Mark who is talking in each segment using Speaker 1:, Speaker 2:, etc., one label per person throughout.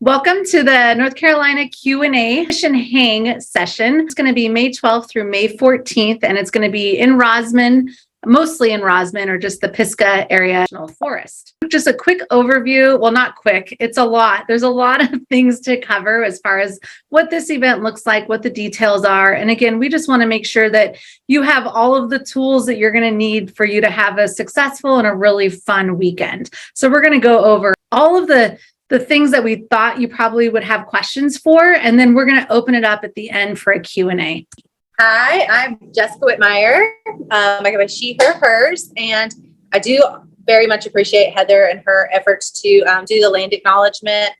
Speaker 1: Welcome to the North Carolina Q&A and Hang session. It's going to be May 12th through May 14th, and it's going to be in Rosman, mostly in Rosman or just the Pisgah National Forest. Just a quick overview. Well, not quick. It's a lot. There's a lot of things to cover as far as what this event looks like, what the details are. And again, we just want to make sure that you have all of the tools that you're going to need for you to have a successful and a really fun weekend. So we're going to go over all of the things that we thought you probably would have questions for, and then we're going to open it up at the end for a Q&A.
Speaker 2: Hi, I'm Jessica Whitmire. I go by she, her, hers, and I do very much appreciate Heather and her efforts to do the land acknowledgement.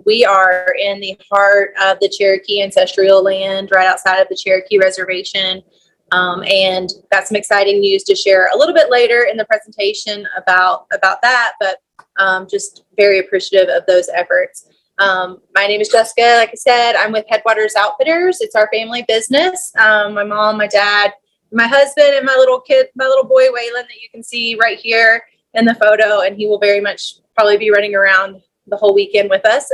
Speaker 2: We are in the heart of the Cherokee ancestral land, right outside of the Cherokee Reservation, and got some exciting news to share a little bit later in the presentation about that, but just very appreciative of those efforts. My name is Jessica. Like I said, I'm with Headwaters Outfitters. It's our family business. My mom, my dad, my husband, and my little boy, Waylon, that you can see right here in the photo. And he will very much probably be running around the whole weekend with us.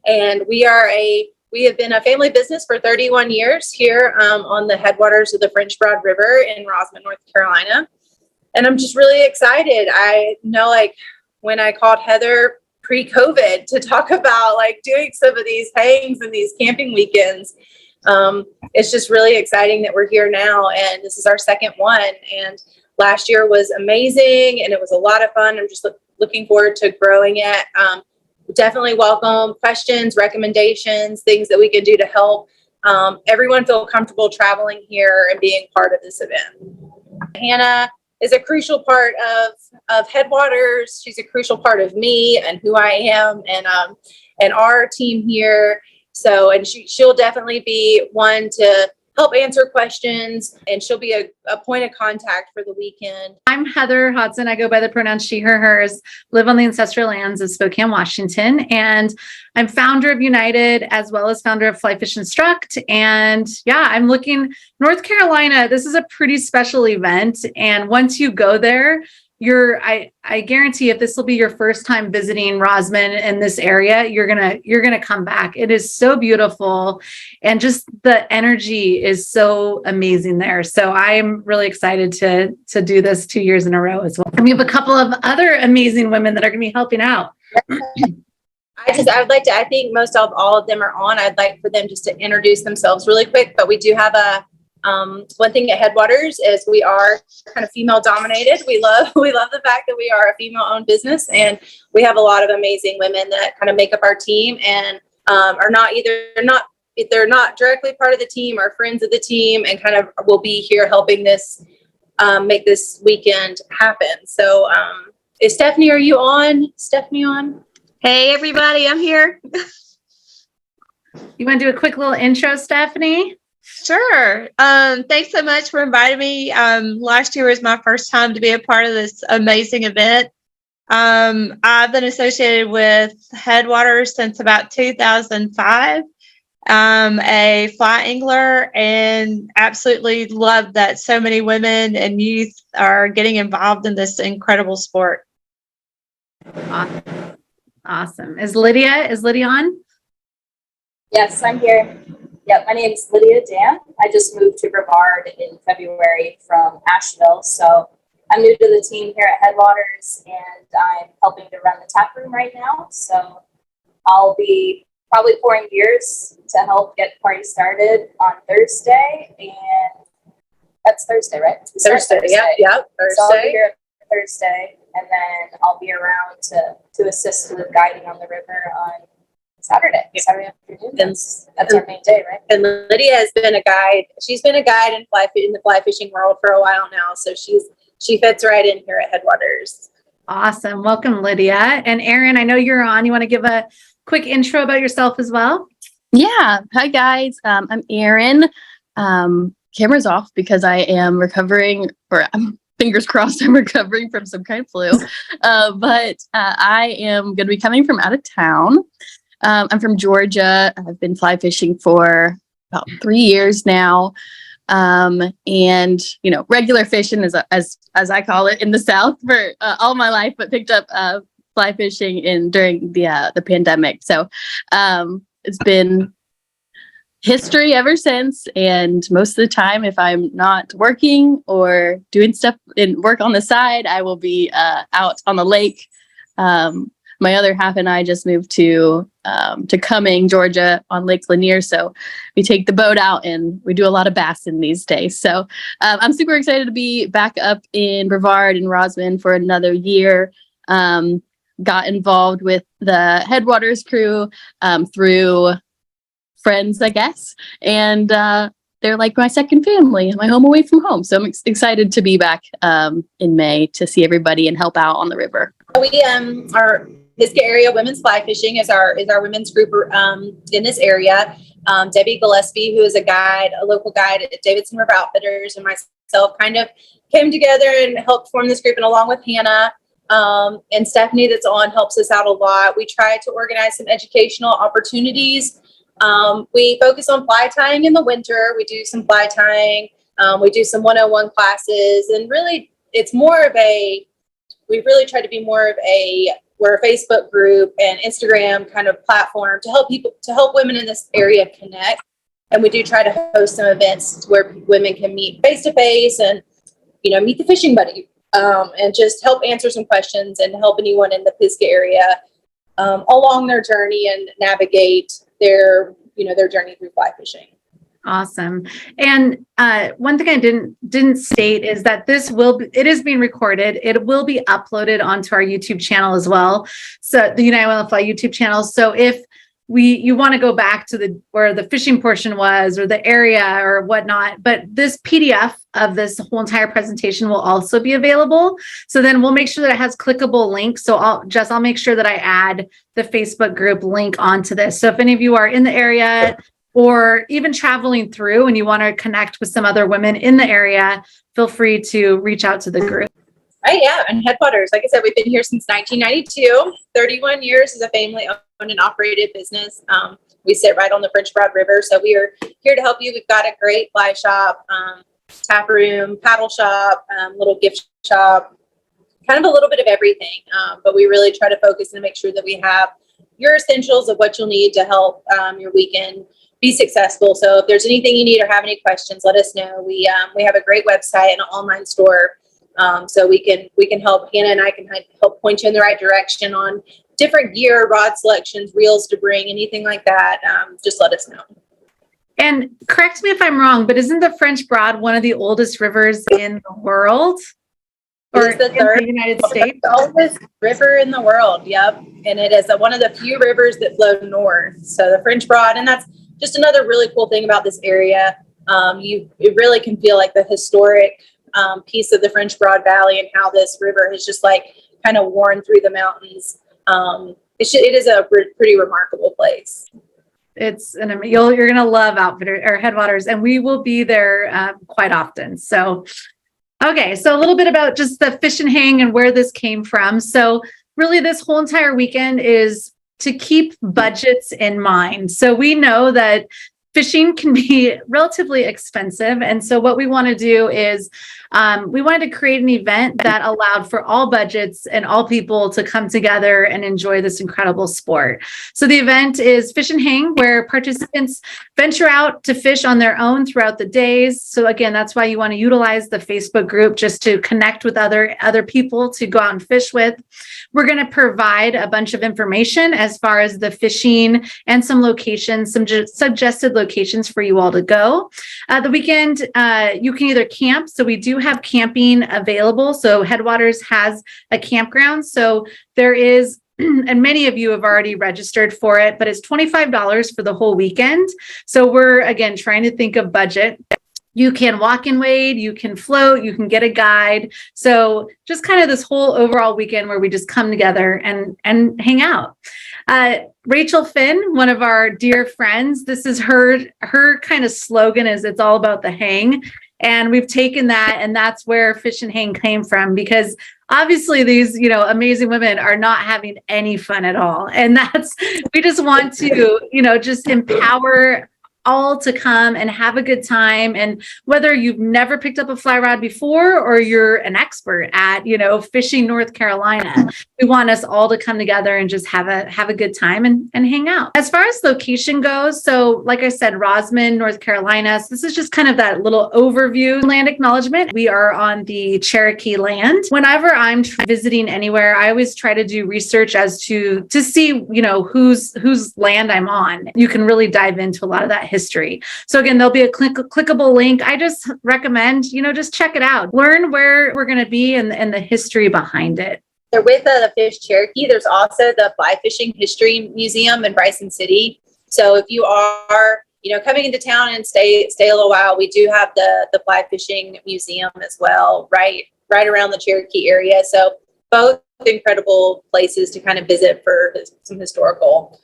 Speaker 2: And we have been a family business for 31 years here on the headwaters of the French Broad River in Rosman, North Carolina. And I'm just really excited. I know, when I called Heather pre-COVID to talk about doing some of these hangs and these camping weekends, it's just really exciting that we're here now, and this is our second one. And last year was amazing, and it was a lot of fun. I'm just looking forward to growing it. Definitely welcome questions, recommendations, things that we can do to help everyone feel comfortable traveling here and being part of this event. Hannah is a crucial part of Headwaters. She's a crucial part of me and who I am and our team here. So, and she'll definitely be one to help answer questions, and she'll be a point of contact for the weekend.
Speaker 1: I'm Heather Hodson. I go by the pronouns she, her, hers, live on the ancestral lands of Spokane, Washington. And I'm founder of United as well as founder of Fly Fish Instruct. And yeah, I'm looking North Carolina. This is a pretty special event. And once you go there, I guarantee if this will be your first time visiting Rosman in this area, you're gonna come back. It is so beautiful, and just the energy is so amazing there. So I'm really excited to do this 2 years in a row as well. And we have a couple of other amazing women that are gonna be helping out.
Speaker 2: I think most of all of them are on. I'd like for them just to introduce themselves really quick, but we do have one thing at Headwaters is we are kind of female dominated. We love the fact that we are a female owned business, and we have a lot of amazing women that kind of make up our team, and they're not directly part of the team or friends of the team, and kind of will be here helping this make this weekend happen. So is Stephanie, are you on? Stephanie on?
Speaker 3: Hey everybody, I'm here.
Speaker 1: You want to do a quick little intro, Stephanie?
Speaker 3: Sure. Thanks so much for inviting me. Last year was my first time to be a part of this amazing event. I've been associated with Headwaters since about 2005. A fly angler, and absolutely love that so many women and youth are getting involved in this incredible sport.
Speaker 1: Awesome. Is Lydia on?
Speaker 4: Yes, I'm here. Yep, my name is Lydia Dan. I just moved to Brevard in February from Asheville. So I'm new to the team here at Headwaters, and I'm helping to run the tap room right now. So I'll be probably pouring beers to help get the party started on Thursday. And that's Thursday, right?
Speaker 2: Thursday. Yeah, Thursday.
Speaker 4: So I'll be here Thursday, and then I'll be around to assist with guiding on the river on Saturday afternoon. That's our main day, right?
Speaker 2: And Lydia has been a guide. She's been a guide in the fly fishing world for a while now. So she fits right in here at Headwaters.
Speaker 1: Awesome. Welcome, Lydia. And Erin, I know you're on. You want to give a quick intro about yourself as well?
Speaker 5: Yeah. Hi, guys. I'm Erin. Camera's off because I am recovering, or fingers crossed, I'm recovering from some kind of flu. But I am going to be coming from out of town. I'm from Georgia. I've been fly fishing for about 3 years now. And, regular fishing as I call it in the South for all my life, but picked up fly fishing during the pandemic. So it's been history ever since. And most of the time, if I'm not working or doing stuff and work on the side, I will be out on the lake. My other half and I just moved to Cumming, Georgia, on Lake Lanier. So we take the boat out and we do a lot of bassing these days. So I'm super excited to be back up in Brevard and Rosman for another year. Got involved with the Headwaters crew through friends, I guess. And they're like my second family, my home away from home. So I'm excited to be back in May to see everybody and help out on the river.
Speaker 2: We our Pisgah area women's fly fishing is our women's group in this area. Debbie Gillespie, who is a local guide at Davidson River Outfitters, and myself kind of came together and helped form this group, and along with Hannah and Stephanie that's on helps us out a lot. We try to organize some educational opportunities. We focus on fly tying in the winter. We do some fly tying. We do some 101 classes, and really it's more of we really try to be more of we're a Facebook group and Instagram kind of platform to help women in this area connect. And we do try to host some events where women can meet face to face and, meet the fishing buddy, and just help answer some questions and help anyone in the Pisgah area along their journey and navigate their journey through fly fishing.
Speaker 1: Awesome. And one thing I didn't state is that it is being recorded. It will be uploaded onto our YouTube channel as well. So the United Wildlife Fly YouTube channel. So if you want to go back to where the fishing portion was or the area or whatnot, but this PDF of this whole entire presentation will also be available. So then we'll make sure that it has clickable links. So I'll make sure that I add the Facebook group link onto this. So if any of you are in the area or even traveling through and you want to connect with some other women in the area, feel free to reach out to the group.
Speaker 2: Right, yeah, and Headwaters, like I said, we've been here since 1992, 31 years as a family-owned and operated business. We sit right on the French Broad River, so we are here to help you. We've got a great fly shop, tap room, paddle shop, little gift shop, kind of a little bit of everything, but we really try to focus and make sure that we have your essentials of what you'll need to help your weekend be successful. So if there's anything you need or have any questions, let us know. We have a great website and an online store. So we can help. Hannah and I can help point you in the right direction on different gear, rod selections, reels to bring, anything like that. Just let us know.
Speaker 1: And correct me if I'm wrong, but isn't the French Broad one of the oldest rivers in the world? Or
Speaker 2: It's the third
Speaker 1: United States?
Speaker 2: oldest river in the world. Yep. And it is one of the few rivers that flow north. So the French Broad, and that's just another really cool thing about this area. It really can feel like the historic piece of the French Broad Valley and how this river has just kind of worn through the mountains. It is a pretty remarkable place.
Speaker 1: You're going to love Outfitter or Headwaters, and we will be there quite often. So, okay. So a little bit about just the fish and hang and where this came from. So really this whole entire weekend is to keep budgets in mind. So we know that fishing can be relatively expensive. And so what we want to do is we wanted to create an event that allowed for all budgets and all people to come together and enjoy this incredible sport. So the event is Fish and Hang, where participants venture out to fish on their own throughout the days. So again, that's why you want to utilize the Facebook group just to connect with other people to go out and fish with. We're going to provide a bunch of information as far as the fishing and some locations, some suggested locations for you all to go. The weekend, you can either camp. So we do have camping available. So Headwaters has a campground. So there is, and many of you have already registered for it, but it's $25 for the whole weekend. So we're, again, trying to think of budget. You can walk and wade, you can float, you can get a guide. So just kind of this whole overall weekend where we just come together and hang out. Rachel Finn, one of our dear friends, this is her kind of slogan is it's all about the hang. And we've taken that, and that's where Fish and Hang came from, because obviously these, amazing women are not having any fun at all. And we just want to, just empower all to come and have a good time. And whether you've never picked up a fly rod before or you're an expert at, fishing North Carolina, we want us all to come together and just have a good time and hang out. As far as location goes, so like I said, Rosman, North Carolina. So this is just kind of that little overview land acknowledgement. We are on the Cherokee land. Whenever I'm visiting anywhere, I always try to do research as to see, whose land I'm on. You can really dive into a lot of that history. So again, there'll be a clickable link. I just recommend, just check it out. Learn where we're going to be and the history behind it.
Speaker 2: So with the Fish Cherokee, there's also the Fly Fishing History Museum in Bryson City. So if you are, coming into town and stay a little while, we do have the Fly Fishing Museum as well, right around the Cherokee area. So both incredible places to kind of visit for some historical.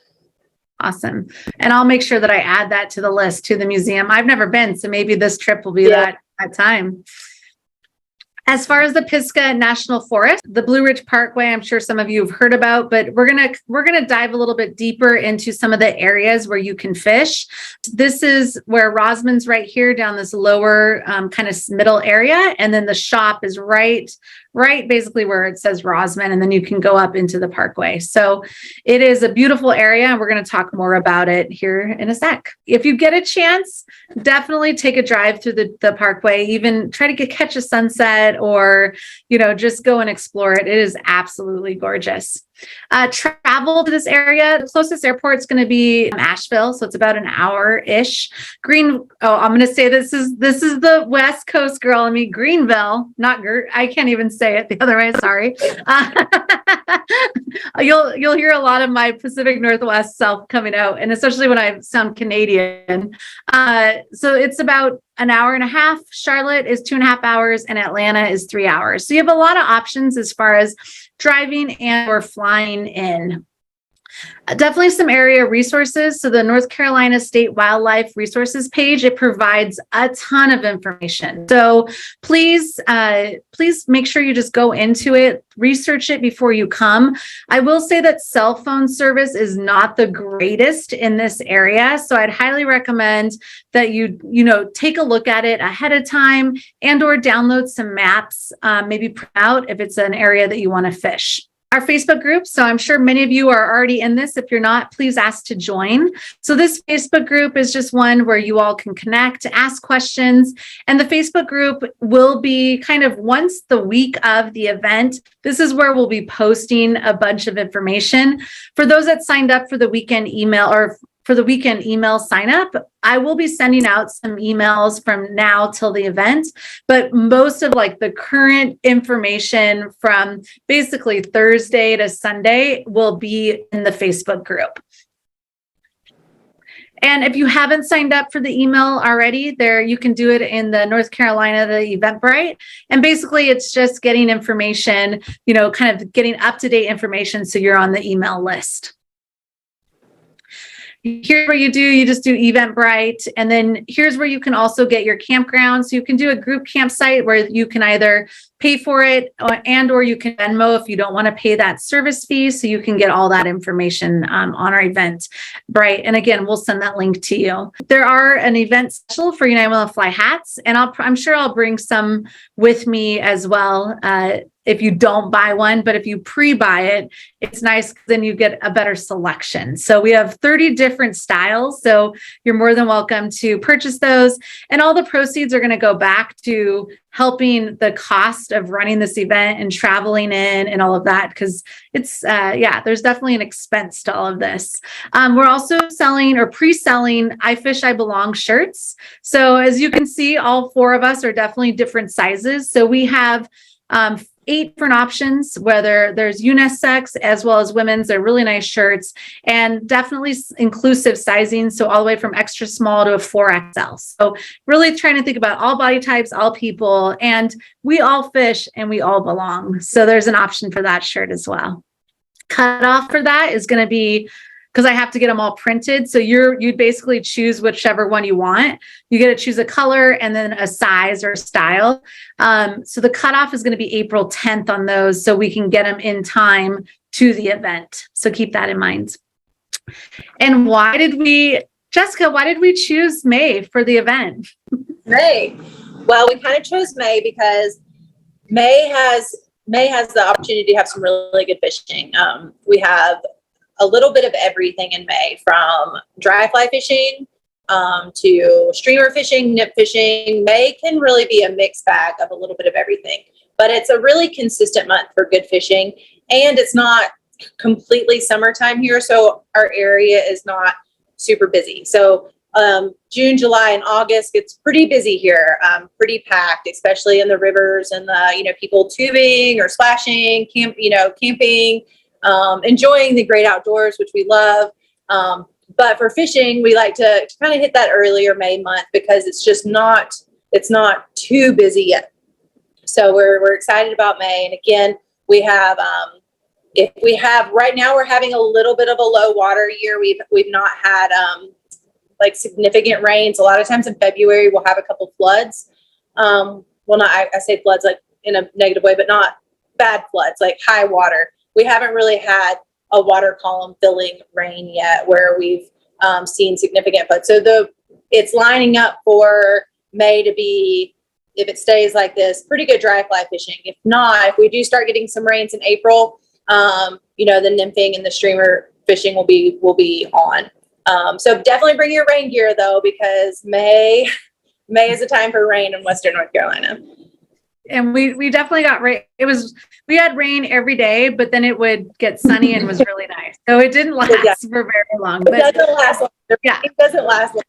Speaker 1: Awesome. And I'll make sure that I add that to the list, to the museum. I've never been, so maybe this trip will be that time. As far as the Pisgah National Forest, the Blue Ridge Parkway, I'm sure some of you have heard about, but we're gonna dive a little bit deeper into some of the areas where you can fish. This is where Rosman's right here down this lower kind of middle area, and then the shop is right basically where it says Rosman, and then you can go up into the parkway. So it is a beautiful area, and we're going to talk more about it here in a sec. If you get a chance, definitely take a drive through the parkway, even try to catch a sunset, or just go and explore it. It is absolutely gorgeous. Travel to this area. The closest airport is going to be Asheville, so it's about an hour-ish. I'm going to say this is the West Coast girl. I mean, Greenville, not I can't even say it the other way. Sorry. You'll hear a lot of my Pacific Northwest self coming out, and especially when I sound Canadian. So it's about an hour and a half. Charlotte is 2.5 hours, and Atlanta is 3 hours. So you have a lot of options as far as driving and or flying in. Definitely some area resources. So the North Carolina State Wildlife Resources page, it provides a ton of information. So please make sure you just go into it, research it before you come. I will say that cell phone service is not the greatest in this area. So I'd highly recommend that you take a look at it ahead of time and or download some maps, maybe print out if it's an area that you want to fish. Our Facebook group. So I'm sure many of you are already in this. If you're not, please ask to join. So this Facebook group is just one where you all can connect, ask questions. And the Facebook group will be kind of once the week of the event. This is where we'll be posting a bunch of information. For those that signed up for the weekend email or for the weekend email sign up, I will be sending out some emails from now till the event, but most of the current information from basically Thursday to Sunday will be in the Facebook group. And if you haven't signed up for the email already, you can do it in the North Carolina, the Eventbrite. And basically it's just getting information, kind of getting up-to-date information so you're on the email list. Here's what you just do Eventbrite. And then here's where you can also get your campground. So you can do a group campsite where you can either pay for it or you can Venmo if you don't want to pay that service fee. So you can get all that information on our Eventbrite. And again, we'll send that link to you. There are an event special for United Will Fly hats, and I'm sure I'll bring some with me as well. If you don't buy one, but if you pre-buy it, it's nice because then you get a better selection. So we have 30 different styles. So you're more than welcome to purchase those. And all the proceeds are going to go back to helping the cost of running this event and traveling in and all of that. Because it's, there's definitely an expense to all of this. We're also selling or pre-selling I Fish, I Belong shirts. So as you can see, all 4 of us are definitely different sizes. So we have 8 different options, whether there's unisex as well as women's. They're really nice shirts and definitely inclusive sizing. So all the way from extra small to a 4XL. So really trying to think about all body types, all people, and we all fish and we all belong. So there's an option for that shirt as well. Cutoff for that is going to be, because I have to get them all printed. So you'd basically choose whichever one you want. You get to choose a color and then a size or style. So the cutoff is going to be April 10th on those, so we can get them in time to the event. So keep that in mind. And why did we Jessica, why did we choose May for the event?
Speaker 2: May. Well, we kind of chose May because May has the opportunity to have some really good fishing. We have a little bit of everything in May, from dry fly fishing to streamer fishing, nip fishing. May can really be a mixed bag of a little bit of everything, but it's a really consistent month for good fishing, and it's not completely summertime here, so our area is not super busy. So June, July, and August gets pretty busy here, pretty packed, especially in the rivers and the, people tubing or splashing, camping, enjoying the great outdoors, which we love. But for fishing, we like to kind of hit that earlier May month because it's not too busy yet. So we're excited about May. And again, we have, right now we're having a little bit of a low water year. We've not had, like significant rains. A lot of times in February, we'll have a couple floods. I say floods like in a negative way, but not bad floods, like high water. We haven't really had a water column filling rain yet where we've seen significant floods. So it's lining up for May to be, if it stays like this, pretty good dry fly fishing. If not, if we do start getting some rains in April, the nymphing and the streamer fishing will be on. So definitely bring your rain gear though, because May is a time for rain in Western North Carolina.
Speaker 1: And we definitely got rain. We had rain every day, but then it would get sunny and was really nice. So it didn't last for very long. But
Speaker 2: it doesn't last long.
Speaker 1: Yeah.
Speaker 2: It doesn't last long.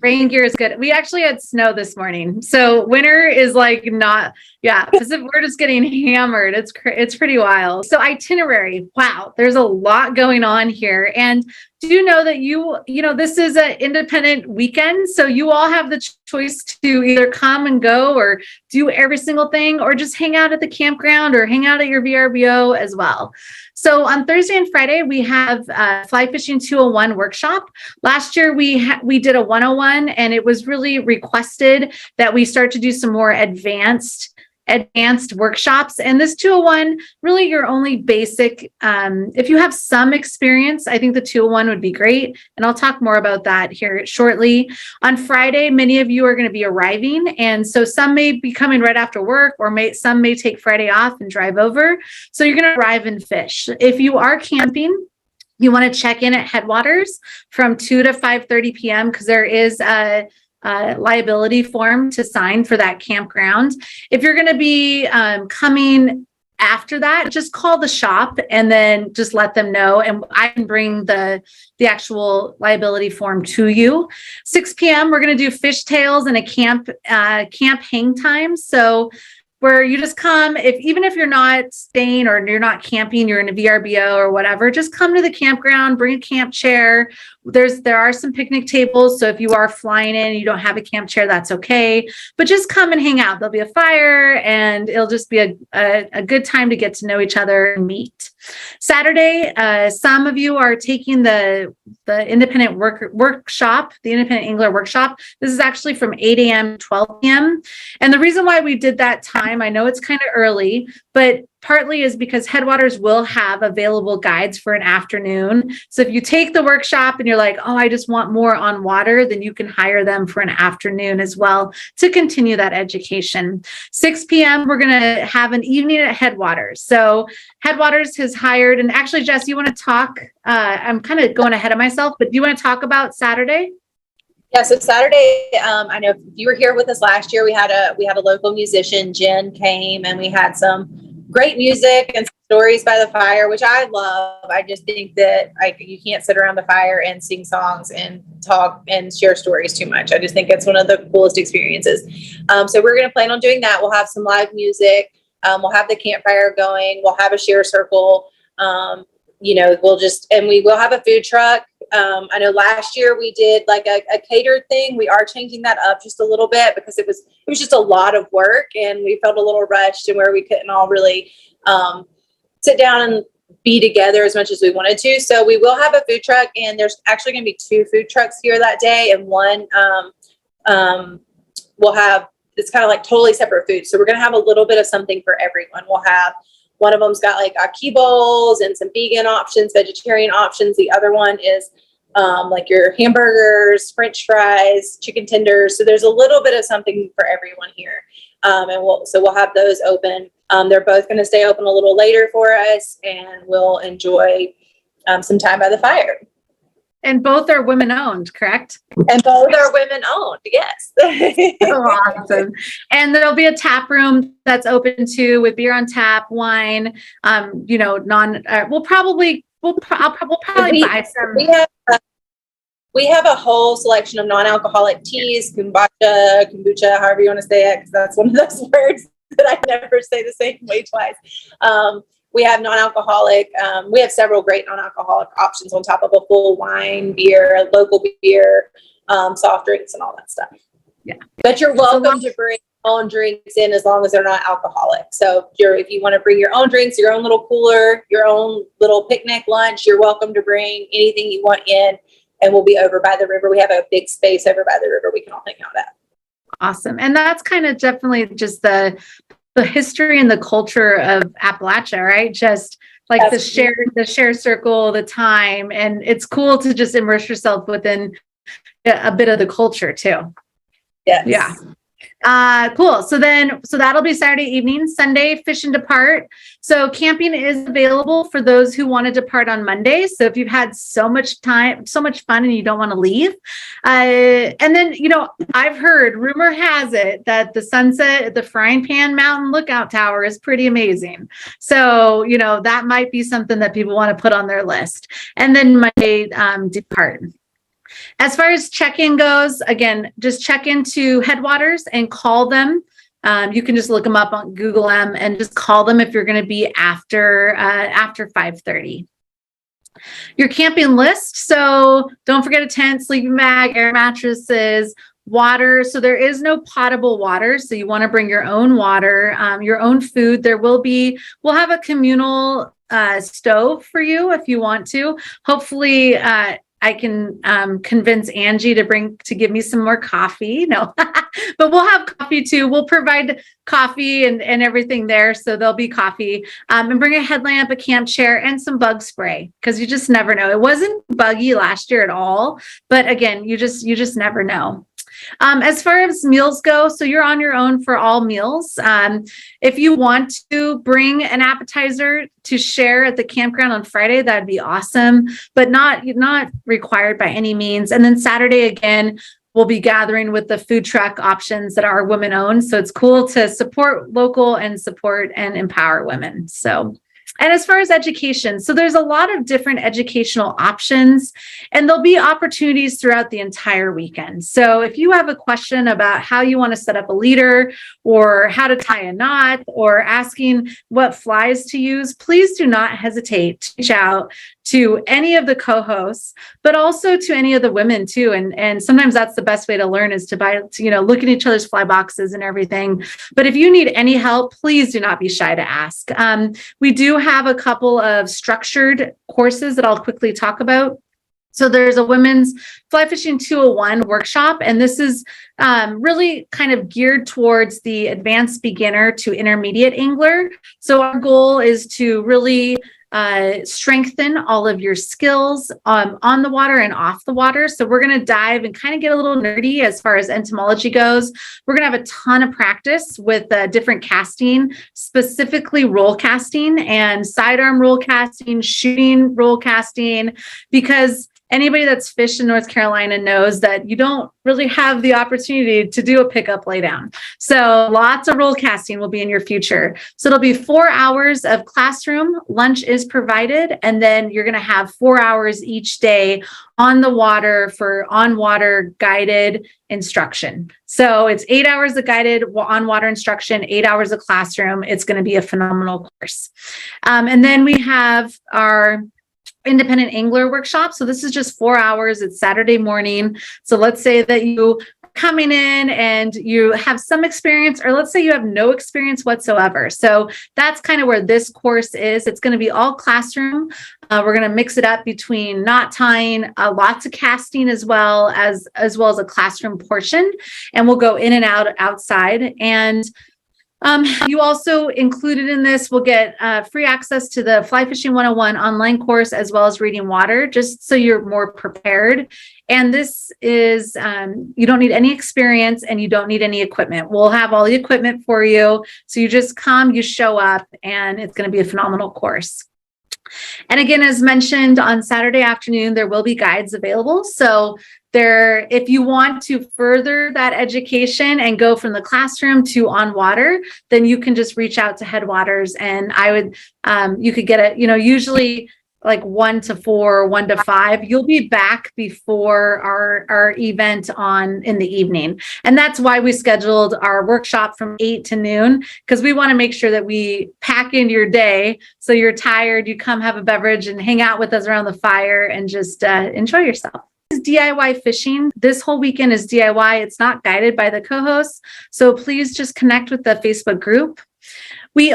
Speaker 1: Rain gear is good. We actually had snow this morning. So winter is like not, we're just getting hammered. It's pretty wild. So itinerary. Wow. There's a lot going on here. And do you know that this is an independent weekend. So you all have the choice to either come and go or do every single thing, or just hang out at the campground or hang out at your VRBO as well. So on Thursday and Friday, we have Fly Fishing 201 workshop. Last year, we did a 101, and it was really requested that we start to do some more advanced workshops. And this 201, really your only basic, if you have some experience, I think the 201 would be great. And I'll talk more about that here shortly. On Friday, many of you are going to be arriving. And so some may be coming right after work, or some may take Friday off and drive over. So you're going to arrive and fish. If you are camping, you want to check in at Headwaters from 2 to 5:30 p.m. because there is a liability form to sign for that campground. If you're going to be coming after that, just call the shop and then just let them know, and I can bring the actual liability form to you. 6 p.m. we're going to do fishtails and a camp hang time. So where you just come, even if you're not staying or you're not camping, you're in a VRBO or whatever, just come to the campground, bring a camp chair. There are some picnic tables. So if you are flying in, you don't have a camp chair, that's okay. But just come and hang out. There'll be a fire and it'll just be a good time to get to know each other and meet. Saturday, some of you are taking the independent workshop, the independent angler workshop. This is actually from 8 a.m. to 12 p.m. And the reason why we did that time, I know it's kind of early, but partly is because Headwaters will have available guides for an afternoon. So if you take the workshop and you're like, oh, I just want more on water, then you can hire them for an afternoon as well to continue that education. 6 p.m., we're going to have an evening at Headwaters. So Headwaters has hired, and actually, Jess, you want to talk? I'm kind of going ahead of myself, but do you want to talk about Saturday?
Speaker 2: Yeah, so Saturday, I know if you were here with us last year, we had a local musician, Jen, came, and we had some great music and stories by the fire, which I love. I just think that you can't sit around the fire and sing songs and talk and share stories too much. I just think it's one of the coolest experiences. So we're going to plan on doing that. We'll have some live music. We'll have the campfire going. We'll have a share circle. We will have a food truck. I know last year we did like a catered thing. We are changing that up just a little bit because it was just a lot of work and we felt a little rushed and where we couldn't all really sit down and be together as much as we wanted to. So we will have a food truck, and there's actually going to be 2 food trucks here that day, and one we'll have, it's kind of like totally separate food. So we're going to have a little bit of something for everyone. We'll have, one of them's got like ackee bowls and some vegan options, vegetarian options. The other one is like your hamburgers, French fries, chicken tenders. So there's a little bit of something for everyone here. And we'll have those open. They're both going to stay open a little later for us, and we'll enjoy some time by the fire.
Speaker 1: And both are women owned, correct?
Speaker 2: And both are women owned. Yes.
Speaker 1: So awesome. And there'll be a tap room that's open too, with beer on tap, wine, we'll probably buy some.
Speaker 2: We have a whole selection of non-alcoholic teas, kombucha, however you want to say it, because that's one of those words that I never say the same way twice. We have non-alcoholic. We have several great non-alcoholic options on top of a full wine, beer, local beer, soft drinks, and all that stuff.
Speaker 1: Yeah.
Speaker 2: But you're welcome to bring your own drinks in as long as they're not alcoholic. So if you want to bring your own drinks, your own little cooler, your own little picnic lunch, you're welcome to bring anything you want in, and we'll be over by the river. We have a big space over by the river we can all hang out at.
Speaker 1: Awesome. And that's kind of definitely just the history and the culture of Appalachia, right? Just like the share circle, the time, and it's cool to just immerse yourself within a bit of the culture too.
Speaker 2: Yes.
Speaker 1: Yeah. Cool. So that'll be Saturday evening. Sunday, fish and depart. So camping is available for those who want to depart on Monday. So if you've had so much time, so much fun, and you don't want to leave. And then, I've heard, rumor has it that the sunset at the Frying Pan Mountain Lookout Tower is pretty amazing. So, that might be something that people want to put on their list. And then Monday, depart. As far as check-in goes, again, just check into Headwaters and call them. You can just look them up on Google them and just call them if you're going to be after 5:30. Your camping list. So don't forget a tent, sleeping bag, air mattresses, water. So there is no potable water. So you want to bring your own water, your own food. We'll have a communal stove for you if you want to. Hopefully, I can convince Angie to give me some more coffee. No, but we'll have coffee too. We'll provide coffee and everything there. So there'll be coffee, and bring a headlamp, a camp chair, and some bug spray, because you just never know. It wasn't buggy last year at all, but again, you just never know. As far as meals go, so you're on your own for all meals. If you want to bring an appetizer to share at the campground on Friday, that'd be awesome, but not required by any means. And then Saturday, again, we'll be gathering with the food truck options that are women owned. So it's cool to support local and support and empower women. And as far as education, so there's a lot of different educational options, and there'll be opportunities throughout the entire weekend. So if you have a question about how you want to set up a leader, or how to tie a knot, or asking what flies to use, please do not hesitate to reach out to any of the co-hosts, but also to any of the women too. And sometimes that's the best way to learn, is to look at each other's fly boxes and everything. But if you need any help, please do not be shy to ask. We do have a couple of structured courses that I'll quickly talk about. So there's a women's fly fishing 201 workshop, and this is really kind of geared towards the advanced beginner to intermediate angler. So our goal is to really strengthen all of your skills on the water and off the water. So we're going to dive and kind of get a little nerdy as far as entomology goes. We're going to have a ton of practice with different casting, specifically roll casting and sidearm roll casting, shooting roll casting, because anybody that's fished in North Carolina knows that you don't really have the opportunity to do a pickup laydown. So lots of roll casting will be in your future. So it'll be 4 hours of classroom, lunch is provided, and then you're going to have 4 hours each day on the water for on-water guided instruction. So it's 8 hours of guided on-water instruction, 8 hours of classroom. It's going to be a phenomenal course. And then we have our independent angler workshop. So this is just 4 hours. It's Saturday morning. So let's say that you are coming in and you have some experience, or let's say you have no experience whatsoever. So that's kind of where this course is. It's going to be all classroom. We're going to mix it up between knot tying, lots of casting, as well as a classroom portion. And we'll go in and out outside. And You also included in this will get free access to the Fly Fishing 101 online course, as well as reading water, just so you're more prepared. And this is, you don't need any experience and you don't need any equipment. We'll have all the equipment for you. So you just come, you show up, and it's going to be a phenomenal course. And again, as mentioned, on Saturday afternoon, there will be guides available. So there, if you want to further that education and go from the classroom to on water, then you can just reach out to Headwaters, and I would, you could get it, usually like 1 to 4, 1 to 5, you'll be back before our event in the evening. And that's why we scheduled our workshop from 8 to noon, because we want to make sure that we pack into your day. So you're tired, you come have a beverage and hang out with us around the fire and just enjoy yourself. DIY fishing. This whole weekend is DIY. It's not guided by the co-hosts. So please just connect with the Facebook group. We do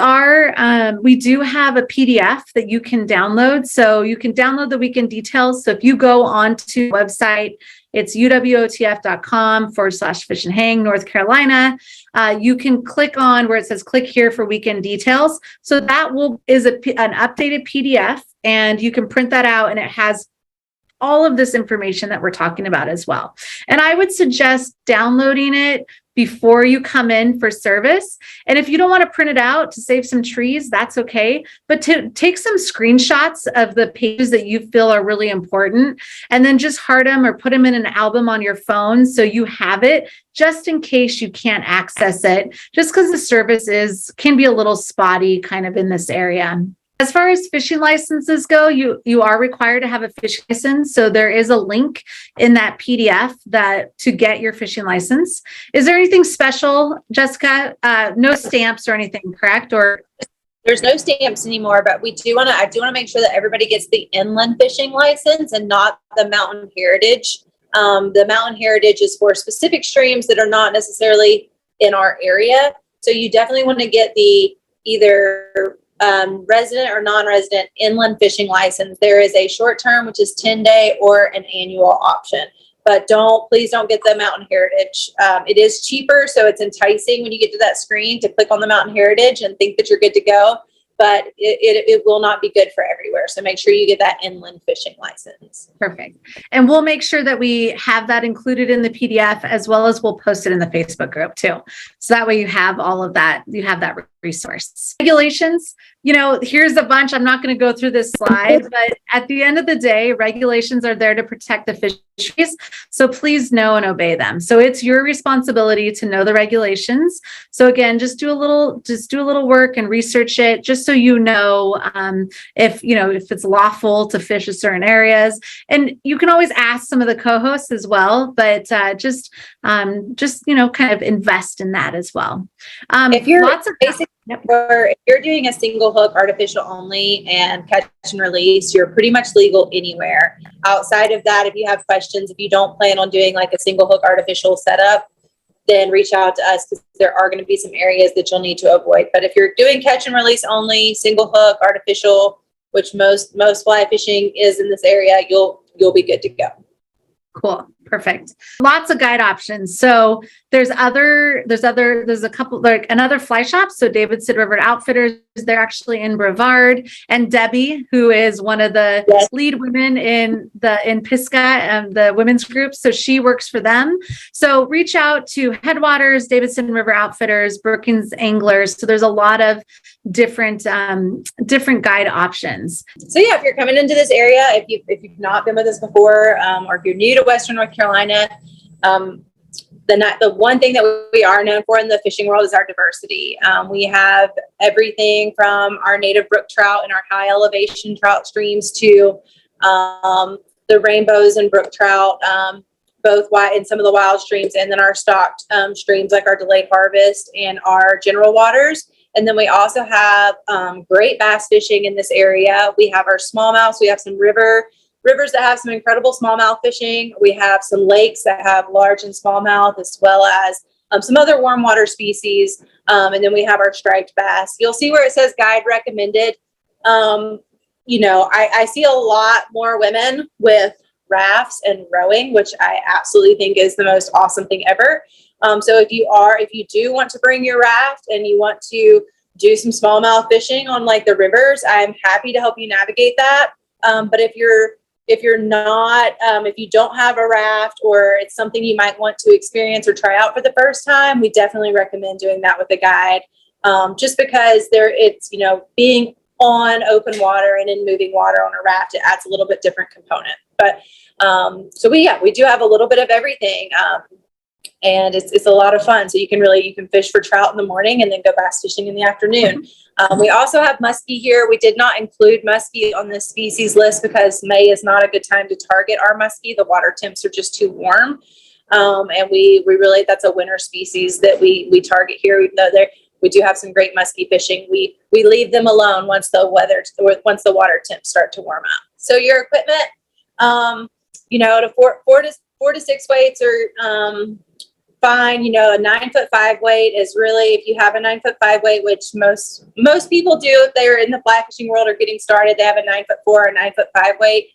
Speaker 1: have a PDF that you can download. So you can download the weekend details. So if you go onto the website, it's uwotf.com/fish and hang North Carolina. You can click on where it says click here for weekend details. So that is an updated PDF, and you can print that out, and it has all of this information that we're talking about as well. And I would suggest downloading it before you come in for service. And if you don't want to print it out to save some trees, that's okay. But to take some screenshots of the pages that you feel are really important, and then just heart them or put them in an album on your phone so you have it just in case you can't access it, just because the service can be a little spotty kind of in this area. As far as fishing licenses go, you are required to have a fishing license. So there is a link in that PDF to get your fishing license. Is there anything special, Jessica? No stamps or anything, correct? Or
Speaker 2: there's no stamps anymore, but I do want to make sure that everybody gets the inland fishing license and not the mountain heritage. The mountain heritage is for specific streams that are not necessarily in our area. So you definitely want to get the either resident or non-resident inland fishing license. There is a short term, which is 10-day, or an annual option. But please don't get the mountain heritage. It is cheaper, so it's enticing when you get to that screen to click on the mountain heritage and think that you're good to go. But it will not be good for everywhere. So make sure you get that inland fishing license.
Speaker 1: Perfect. And we'll make sure that we have that included in the PDF, as well as we'll post it in the Facebook group too. So that way you have all of that. You have that resource. Regulations, here's a bunch. I'm not going to go through this slide, but at the end of the day, regulations are there to protect the fisheries. So please know and obey them. So it's your responsibility to know the regulations. So again, just do a little work and research it, just so you know if it's lawful to fish in certain areas. And you can always ask some of the co-hosts as well, but just kind of invest in that as well.
Speaker 2: If you're if you're doing a single hook artificial only and catch and release, you're pretty much legal anywhere. Outside of that, if you have questions, if you don't plan on doing like a single hook artificial setup, then reach out to us, because there are going to be some areas that you'll need to avoid. But if you're doing catch and release only, single hook, artificial, which most fly fishing is in this area, you'll be good to go.
Speaker 1: Cool. Perfect. Lots of guide options. So there's a couple, like another fly shop. So Davidson River Outfitters, they're actually in Brevard, and Debbie, who is one of the lead women in Pisgah and the women's group. So she works for them. So reach out to Headwaters, Davidson River Outfitters, Brookings Anglers. So there's a lot of different guide options.
Speaker 2: So yeah, if you're coming into this area, if you've not been with us before, or if you're new to Western North Carolina, the one thing that we are known for in the fishing world is our diversity. We have everything from our native brook trout and our high elevation trout streams to the rainbows and brook trout, both white and some of the wild streams, and then our stocked streams like our delayed harvest and our general waters. And then we also have great bass fishing in this area. We have our smallmouth. We have some rivers that have some incredible smallmouth fishing. We have some lakes that have large and smallmouth, as well as some other warm water species. And then we have our striped bass. You'll see where it says guide recommended. I see a lot more women with rafts and rowing, which I absolutely think is the most awesome thing ever. So if you do want to bring your raft and you want to do some smallmouth fishing on like the rivers, I'm happy to help you navigate that. But if you're not, if you don't have a raft or it's something you might want to experience or try out for the first time, we definitely recommend doing that with a guide. Just because it's, being on open water and in moving water on a raft, it adds a little bit different component. But so we do have a little bit of everything. And it's a lot of fun. So you can fish for trout in the morning and then go bass fishing in the afternoon. We also have muskie here. We did not include muskie on this species list because May is not a good time to target our muskie. The water temps are just too warm. And we really, that's a winter species that we target here. Even though we do have some great muskie fishing. We leave them alone once the water temps start to warm up. So your equipment, to four to six weights are fine. A 9'5" weight is really, if you have a 9'5" weight, which most people do if they're in the fly fishing world or getting started, they have a 9'4" or 9'5" weight.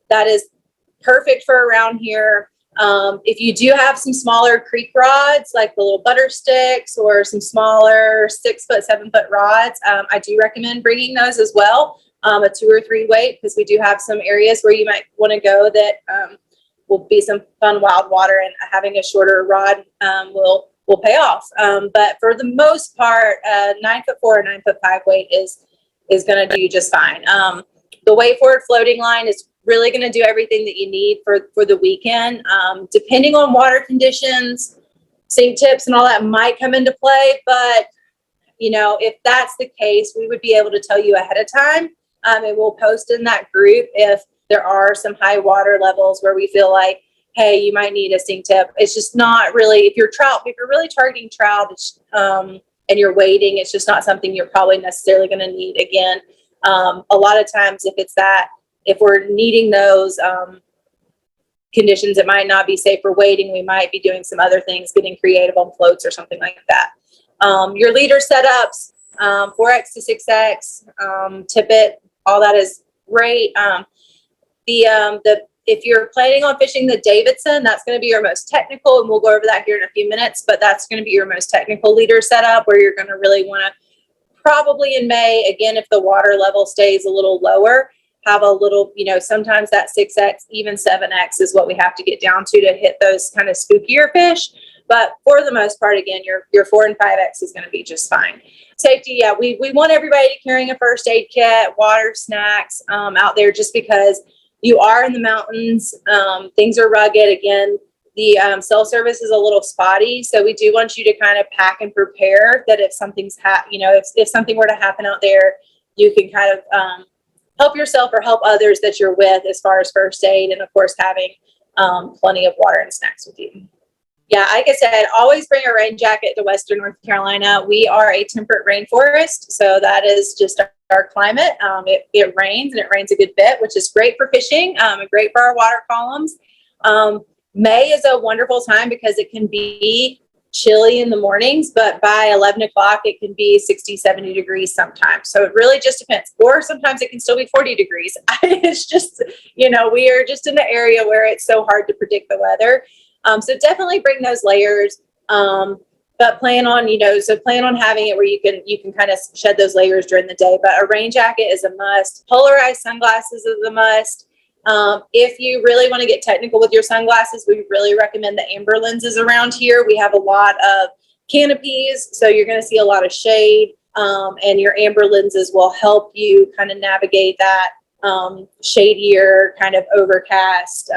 Speaker 2: That is perfect for around here. If you do have some smaller creek rods, like the little butter sticks or some smaller 6 foot, 7 foot rods, I do recommend bringing those as well. A 2 or 3 weight, because we do have some areas where you might want to go that will be some fun wild water, and having a shorter rod will pay off. But for the most part, 9'4" or 9'5" weight is going to do just fine. The Way Forward floating line is really going to do everything that you need for the weekend. Depending on water conditions, sink tips and all that might come into play. But, if that's the case, we would be able to tell you ahead of time. And we'll post in that group if there are some high water levels where we feel like, hey, you might need a sink tip. It's just not really, if you're really targeting trout, and you're waiting, it's just not something you're probably necessarily going to need again. A lot of times if we're needing those conditions, it might not be safe for waiting. We might be doing some other things, getting creative on floats or something like that. Your leader setups, 4X to 6X, tippet, all that is great. If you're planning on fishing the Davidson, that's going to be your most technical, and we'll go over that here in a few minutes, but that's going to be your most technical leader setup, where you're going to really want to, probably in May, again, if the water level stays a little lower, have a little, sometimes that 6X, even 7X is what we have to get down to hit those kind of spookier fish. But for the most part, again, your 4 and 5X is going to be just fine. Safety, we want everybody carrying a first aid kit, water, snacks out there, just because you are in the mountains. Things are rugged. Again, the cell service is a little spotty, so we do want you to kind of pack and prepare that if something's if something were to happen out there, you can kind of help yourself or help others that you're with as far as first aid, and of course having plenty of water and snacks with you. Yeah, like I said, always bring a rain jacket to Western North Carolina. We are a temperate rainforest, so that is just our climate. It rains, and it rains a good bit, which is great for fishing and great for our water columns. May is a wonderful time because it can be chilly in the mornings, but by 11 o'clock, it can be 60, 70 degrees sometimes. So it really just depends. Or sometimes it can still be 40 degrees. It's just, we are just in the area where it's so hard to predict the weather. So definitely bring those layers, but plan on having it where you can kind of shed those layers during the day. But a rain jacket is a must. Polarized sunglasses is a must. If you really want to get technical with your sunglasses, we really recommend the amber lenses around here. We have a lot of canopies, so you're going to see a lot of shade, and your amber lenses will help you kind of navigate that shadier, kind of overcast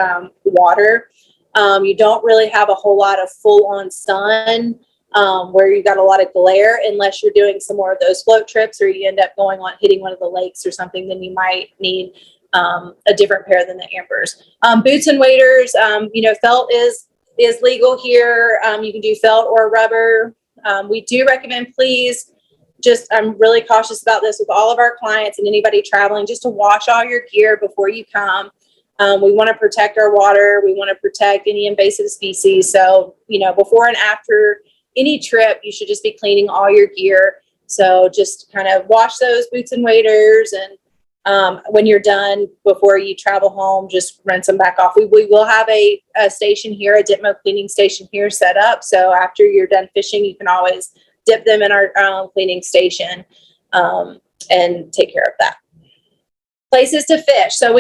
Speaker 2: water. You don't really have a whole lot of full-on sun where you got a lot of glare, unless you're doing some more of those float trips, or you end up hitting one of the lakes or something. Then you might need a different pair than the ambers. Boots and waders, felt is legal here. You can do felt or rubber. We do recommend, please, I'm really cautious about this with all of our clients and anybody traveling, just to wash all your gear before you come. We want to protect our water. We want to protect any invasive species. So, before and after any trip, you should just be cleaning all your gear. So just kind of wash those boots and waders, and when you're done, before you travel home, just rinse them back off. We will have a station here, a dip mow cleaning station here set up. So after you're done fishing, you can always dip them in our cleaning station and take care of that. Places to fish. So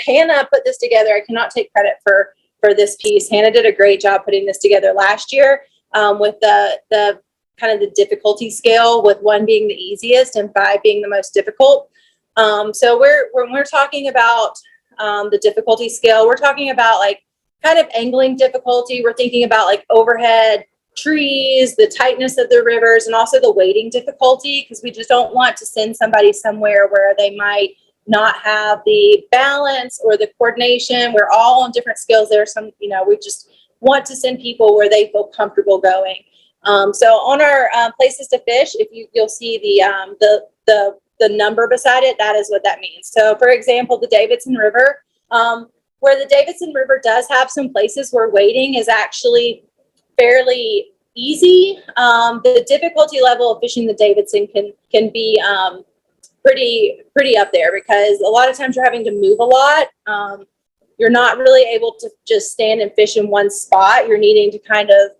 Speaker 2: Hannah put this together. I cannot take credit for this piece. Hannah did a great job putting this together last year with the kind of the difficulty scale, with 1 being the easiest and 5 being the most difficult. So when we're talking about the difficulty scale, we're talking about like kind of angling difficulty. We're thinking about like overhead trees, the tightness of the rivers, and also the wading difficulty, because we just don't want to send somebody somewhere where they might not have the balance or the coordination. We're all on different scales. There are some, we just want to send people where they feel comfortable going. So on our places to fish, if you'll see the number beside it, that is what that means. So for example, the Davidson River, where the Davidson River does have some places where wading is actually fairly easy. The difficulty level of fishing the Davidson can be pretty up there, because a lot of times you're having to move a lot. You're not really able to just stand and fish in one spot. You're needing to kind of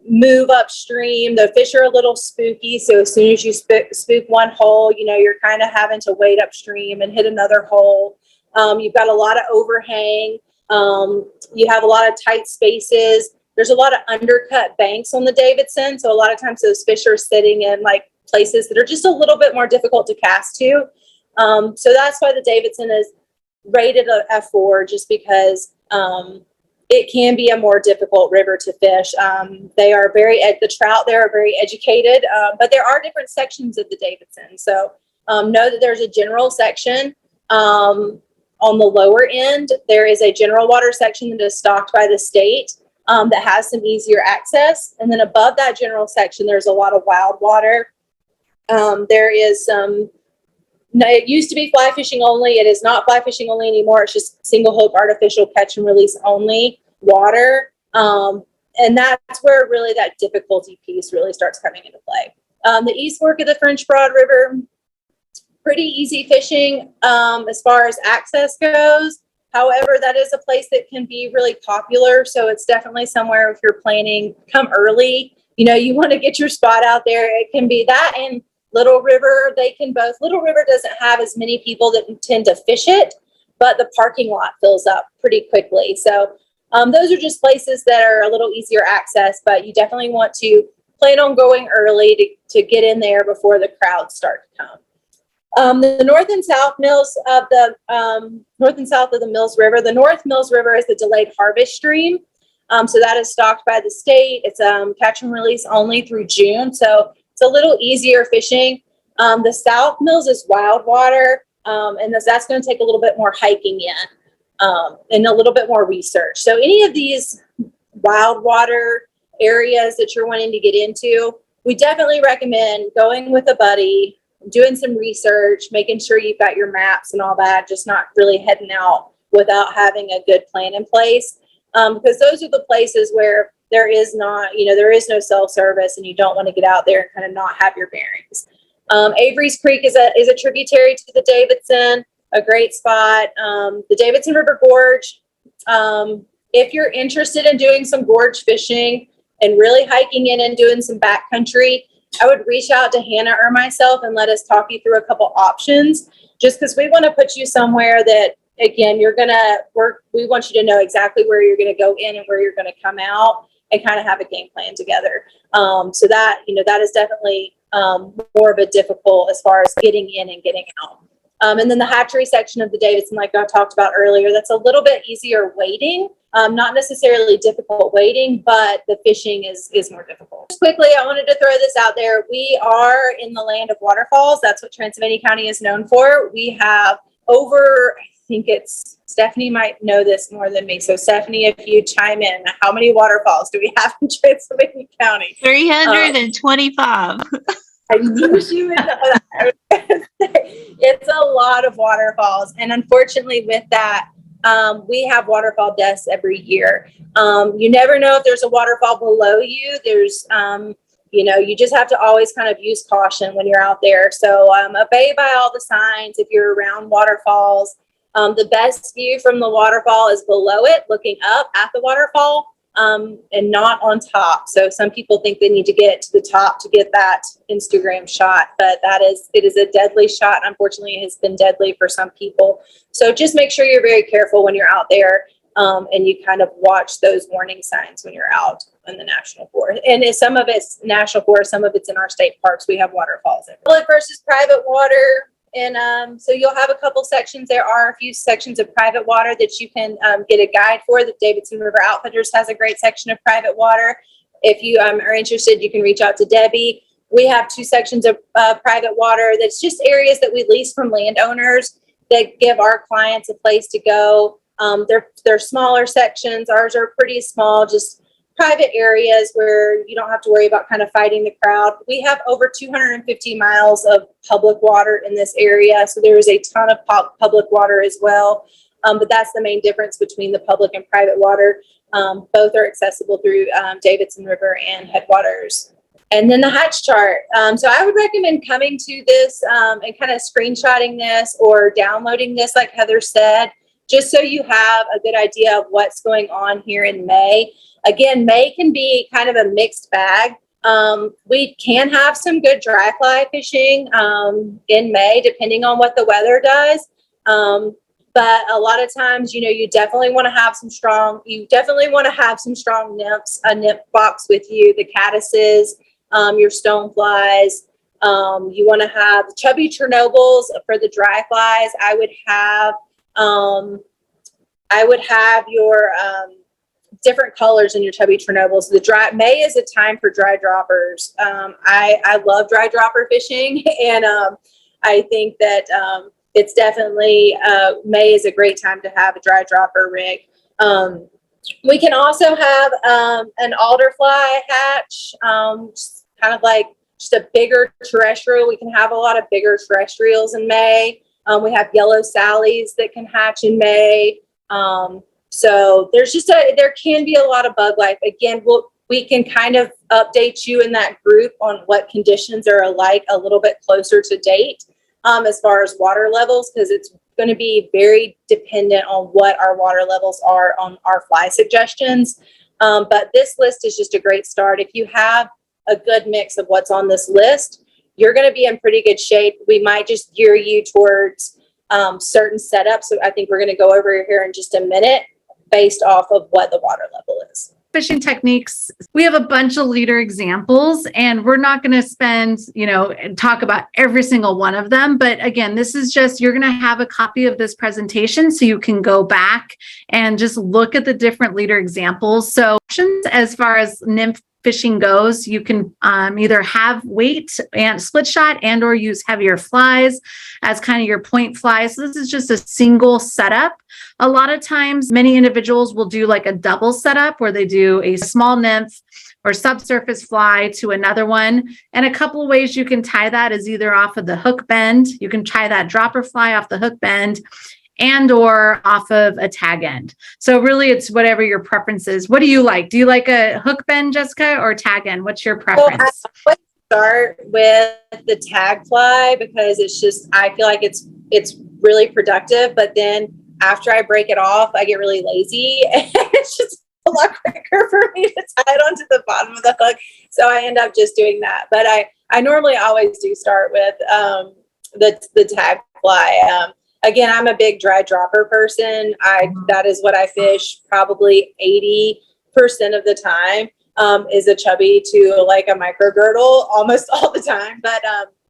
Speaker 2: move upstream. The fish are a little spooky, so as soon as you spook one hole, you're kind of having to wade upstream and hit another hole. You've got a lot of overhang. You have a lot of tight spaces. There's a lot of undercut banks on the Davidson, so a lot of times those fish are sitting in like places that are just a little bit more difficult to cast to. So that's why the Davidson is rated a F4, just because it can be a more difficult river to fish. They are the trout there are very educated, but there are different sections of the Davidson. So know that there's a general section. On the lower end, there is a general water section that is stocked by the state that has some easier access. And then above that general section, there's a lot of wild water. There is it used to be fly fishing only. It is not fly fishing only anymore. It's just single hook artificial catch and release only water. And that's where really that difficulty piece really starts coming into play. The East Fork of the French Broad River, pretty easy fishing as far as access goes. However, that is a place that can be really popular. So it's definitely somewhere, if you're planning, come early. You want to get your spot out there. It can be that, and Little River, they can both. Little River doesn't have as many people that tend to fish it, but the parking lot fills up pretty quickly. So those are just places that are a little easier access, but you definitely want to plan on going early to get in there before the crowds start to come. The north and south mills of the north and south of the Mills River. The North Mills River is the delayed harvest stream. So that is stocked by the state. It's catch and release only through June. So it's a little easier fishing. The South Mills is wild water. And that's going to take a little bit more hiking in and a little bit more research. So any of these wild water areas that you're wanting to get into, we definitely recommend going with a buddy, doing some research, making sure you've got your maps and all that, just not really heading out without having a good plan in place. Because those are the places where there is no cell service, and you don't want to get out there and kind of not have your bearings. Avery's Creek is a tributary to the Davidson, a great spot. The Davidson River Gorge, if you're interested in doing some gorge fishing and really hiking in and doing some backcountry, I would reach out to Hannah or myself and let us talk you through a couple options, just because we want to put you somewhere that, again, we want you to know exactly where you're going to go in and where you're going to come out, and kind of have a game plan together. So that is definitely more of a difficult as far as getting in and getting out. And then the hatchery section of the Davidson, like I talked about earlier, that's a little bit easier wading, not necessarily difficult wading, but the fishing is more difficult. Just quickly, I wanted to throw this out there. We are in the land of waterfalls. That's what Transylvania County is known for. We have over, I think it's, Stephanie might know this more than me. So Stephanie, if you chime in, how many waterfalls do we have in Transylvania County?
Speaker 3: 325.
Speaker 2: I knew she would know that. It's a lot of waterfalls. And unfortunately with that, we have waterfall deaths every year. You never know if there's a waterfall below you. There's you just have to always kind of use caution when you're out there. So obey by all the signs if you're around waterfalls. The best view from the waterfall is below it, looking up at the waterfall, and not on top. So some people think they need to get to the top to get that Instagram shot, but it is a deadly shot. Unfortunately, it has been deadly for some people. So just make sure you're very careful when you're out there, and you kind of watch those warning signs when you're out in the national forest. And some of it's national forest, some of it's in our state parks. We have waterfalls. Public versus private water. And so you'll have a couple sections. There are a few sections of private water that you can get a guide for. The Davidson River Outfitters has a great section of private water. If you are interested, you can reach out to Debbie. We have 2 sections of private water. That's just areas that we lease from landowners that give our clients a place to go. They're smaller sections. Ours are pretty small, just private areas where you don't have to worry about kind of fighting the crowd. We have over 250 miles of public water in this area. So there is a ton of public water as well. But that's the main difference between the public and private water. Both are accessible through Davidson River and Headwaters. And then the hatch chart. So I would recommend coming to this and kind of screenshotting this or downloading this, like Heather said, just so you have a good idea of what's going on here in May. Again, May can be kind of a mixed bag. We can have some good dry fly fishing in May, depending on what the weather does. But a lot of times, you definitely want to have some strong nymphs, a nymph box with you, the caddises, your stoneflies. You want to have chubby Chernobyls for the dry flies. I would have your different colors in your chubby Chernobyls. May is a time for dry droppers. I love dry dropper fishing, and I think that it's definitely May is a great time to have a dry dropper rig. We can also have an alderfly hatch, just kind of like just a bigger terrestrial. We can have a lot of bigger terrestrials in May. We have yellow sallies that can hatch in May. So there can be a lot of bug life. Again, we can kind of update you in that group on what conditions are like a little bit closer to date as far as water levels, because it's going to be very dependent on what our water levels are on our fly suggestions. But this list is just a great start. If you have a good mix of what's on this list, you're going to be in pretty good shape. We might just gear you towards certain setups. So I think we're going to go over here in just a minute based off of what the water level is.
Speaker 1: Fishing techniques. We have a bunch of leader examples, and we're not going to spend, talk about every single one of them. But again, this is just, you're going to have a copy of this presentation so you can go back and just look at the different leader examples. So as far as nymph fishing goes, you can either have weight and split shot and or use heavier flies as kind of your point flies. So this is just a single setup. A lot of times, many individuals will do like a double setup where they do a small nymph or subsurface fly to another one. And a couple of ways you can tie that is either off of the hook bend. You can tie that dropper fly off the hook bend and or off of a tag end. So really it's whatever your preference is. What do you like? Do you like a hook bend, Jessica, or tag end? What's your preference?
Speaker 2: Well, I always start with the tag fly because I feel like it's really productive, but then after I break it off, I get really lazy and it's just a lot quicker for me to tie it onto the bottom of the hook. So I end up just doing that. But I normally always do start with the tag fly. Again, I'm a big dry dropper person. That is what I fish probably 80% of the time, is a chubby to like a micro girdle almost all the time. But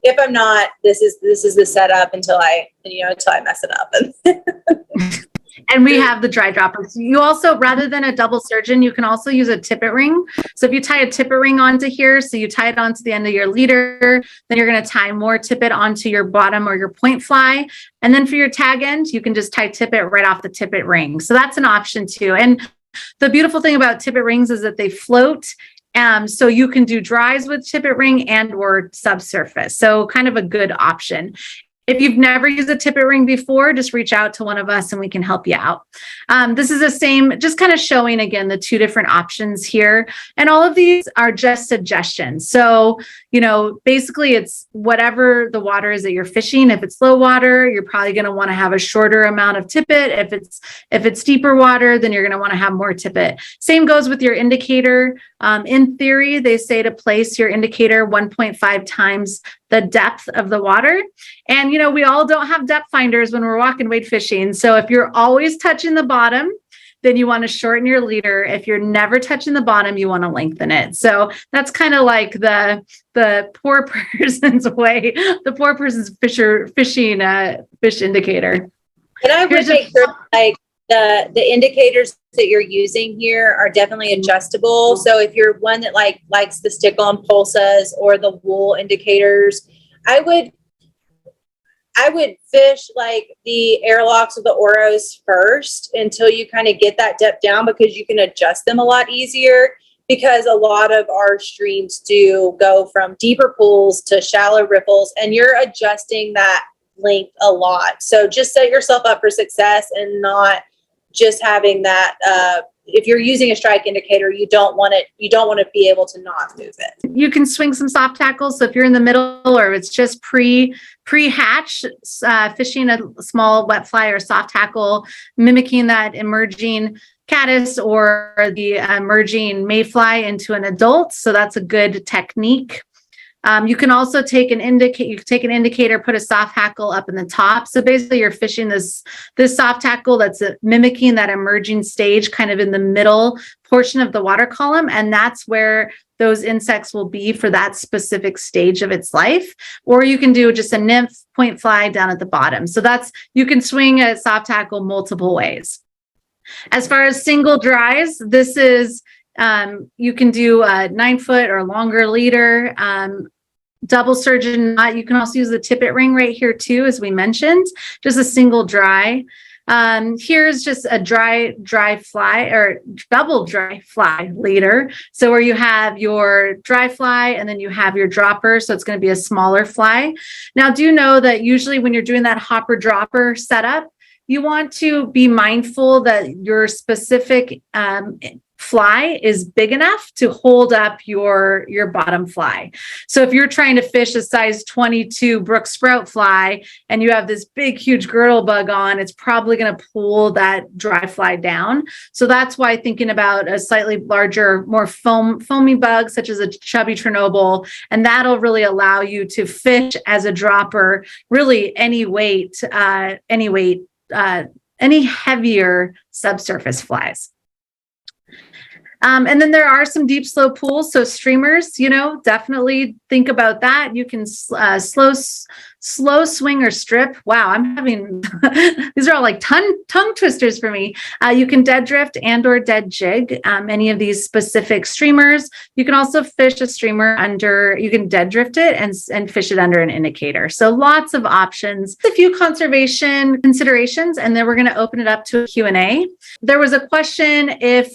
Speaker 2: if I'm not, this is the setup until I mess it up.
Speaker 1: And we have the dry droppers. You also, rather than a double surgeon, you can also use a tippet ring. So if you tie a tippet ring onto here, so you tie it onto the end of your leader, then you're going to tie more tippet onto your bottom or your point fly. And then for your tag end, you can just tie tippet right off the tippet ring. So that's an option too. And the beautiful thing about tippet rings is that they float. So you can do dries with tippet ring and or subsurface. So kind of a good option. If you've never used a tippet ring before, just reach out to one of us and we can help you out. This is the same, just kind of showing again the two different options here. And all of these are just suggestions. So, basically it's whatever the water is that you're fishing. If it's low water, you're probably going to want to have a shorter amount of tippet. If it's deeper water, then you're going to want to have more tippet. Same goes with your indicator. In theory, they say to place your indicator 1.5 times the depth of the water. And, we all don't have depth finders when we're walking wade fishing. So if you're always touching the bottom, then you want to shorten your leader. If you're never touching the bottom, you want to lengthen it. So that's kind of like the poor person's way, the poor person's fishing fish indicator.
Speaker 2: And I would make sure like the indicators that you're using here are definitely adjustable. So if you're one that likes the stick-on pulsas or the wool indicators, I would fish like the airlocks or the Oros first until you kind of get that depth down, because you can adjust them a lot easier, because a lot of our streams do go from deeper pools to shallow riffles, and you're adjusting that length a lot. So just set yourself up for success and not just having that. If you're using a strike indicator, you don't want to be able to not move it.
Speaker 1: You can swing some soft tackles. So if you're in the middle, or it's just pre-hatch, fishing a small wet fly or soft tackle, mimicking that emerging caddis or the emerging mayfly into an adult. So that's a good technique. You can also take an indicator, put a soft tackle up in the top. So basically you're fishing this soft tackle that's mimicking that emerging stage kind of in the middle portion of the water column. And that's where those insects will be for that specific stage of its life. Or you can do just a nymph point fly down at the bottom. So you can swing a soft tackle multiple ways. As far as single dries, this is you can do a 9-foot or longer leader, double surgeon knot. You can also use the tippet ring right here too, as we mentioned, just a single dry. Here's just a dry fly or double dry fly leader. So where you have your dry fly and then you have your dropper. So it's going to be a smaller fly. Now do know that usually when you're doing that hopper dropper setup, you want to be mindful that your specific fly is big enough to hold up your bottom fly. So if you're trying to fish a size 22 brook sprout fly and you have this big, huge girdle bug on, it's probably going to pull that dry fly down. So that's why thinking about a slightly larger, more foamy bug, such as a chubby Chernobyl, and that'll really allow you to fish as a dropper, really any weight, any heavier subsurface flies. And then there are some deep, slow pools. So streamers, definitely think about that. You can slow swing or strip. Wow, I'm having, these are all like tongue twisters for me. You can dead drift and or dead jig, any of these specific streamers. You can also fish a streamer you can dead drift it and fish it under an indicator. So lots of options, a few conservation considerations, and then we're going to open it up to a Q&A. There was a question if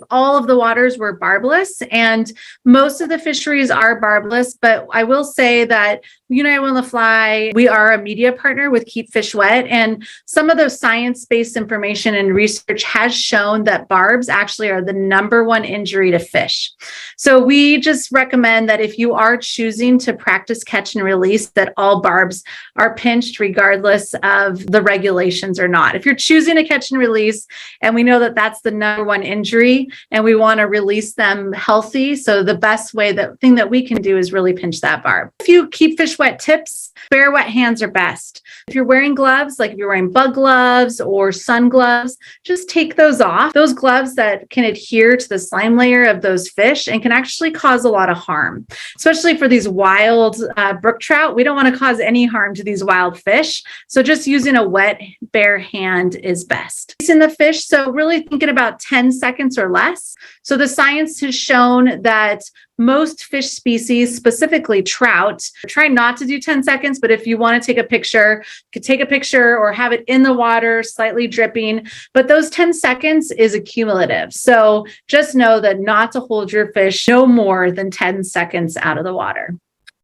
Speaker 1: all of the waters were barbless, and most of the fisheries are barbless, but I will say that United Way on the Fly, we are a media partner with Keep Fish Wet, and some of those science-based information and research has shown that barbs actually are the #1 injury to fish. So we just recommend that if you are choosing to practice catch and release, that all barbs are pinched regardless of the regulations or not. If you're choosing to catch and release, and we know that that's the #1 injury, and we want to release them healthy, so the best thing that we can do is really pinch that barb. If you keep fish wet tips, bare wet hands are best. If you're wearing gloves, like if you're wearing bug gloves or sun gloves, just take those off. Those gloves that can adhere to the slime layer of those fish and can actually cause a lot of harm, especially for these wild brook trout. We don't want to cause any harm to these wild fish. So just using a wet, bare hand is best. In the fish, so really thinking about 10 seconds or less. So the science has shown that most fish species, specifically trout, try not to do 10 seconds, but if you want to take a picture, you could take a picture or have it in the water, slightly dripping, but those 10 seconds is accumulative. So just know that not to hold your fish no more than 10 seconds out of the water.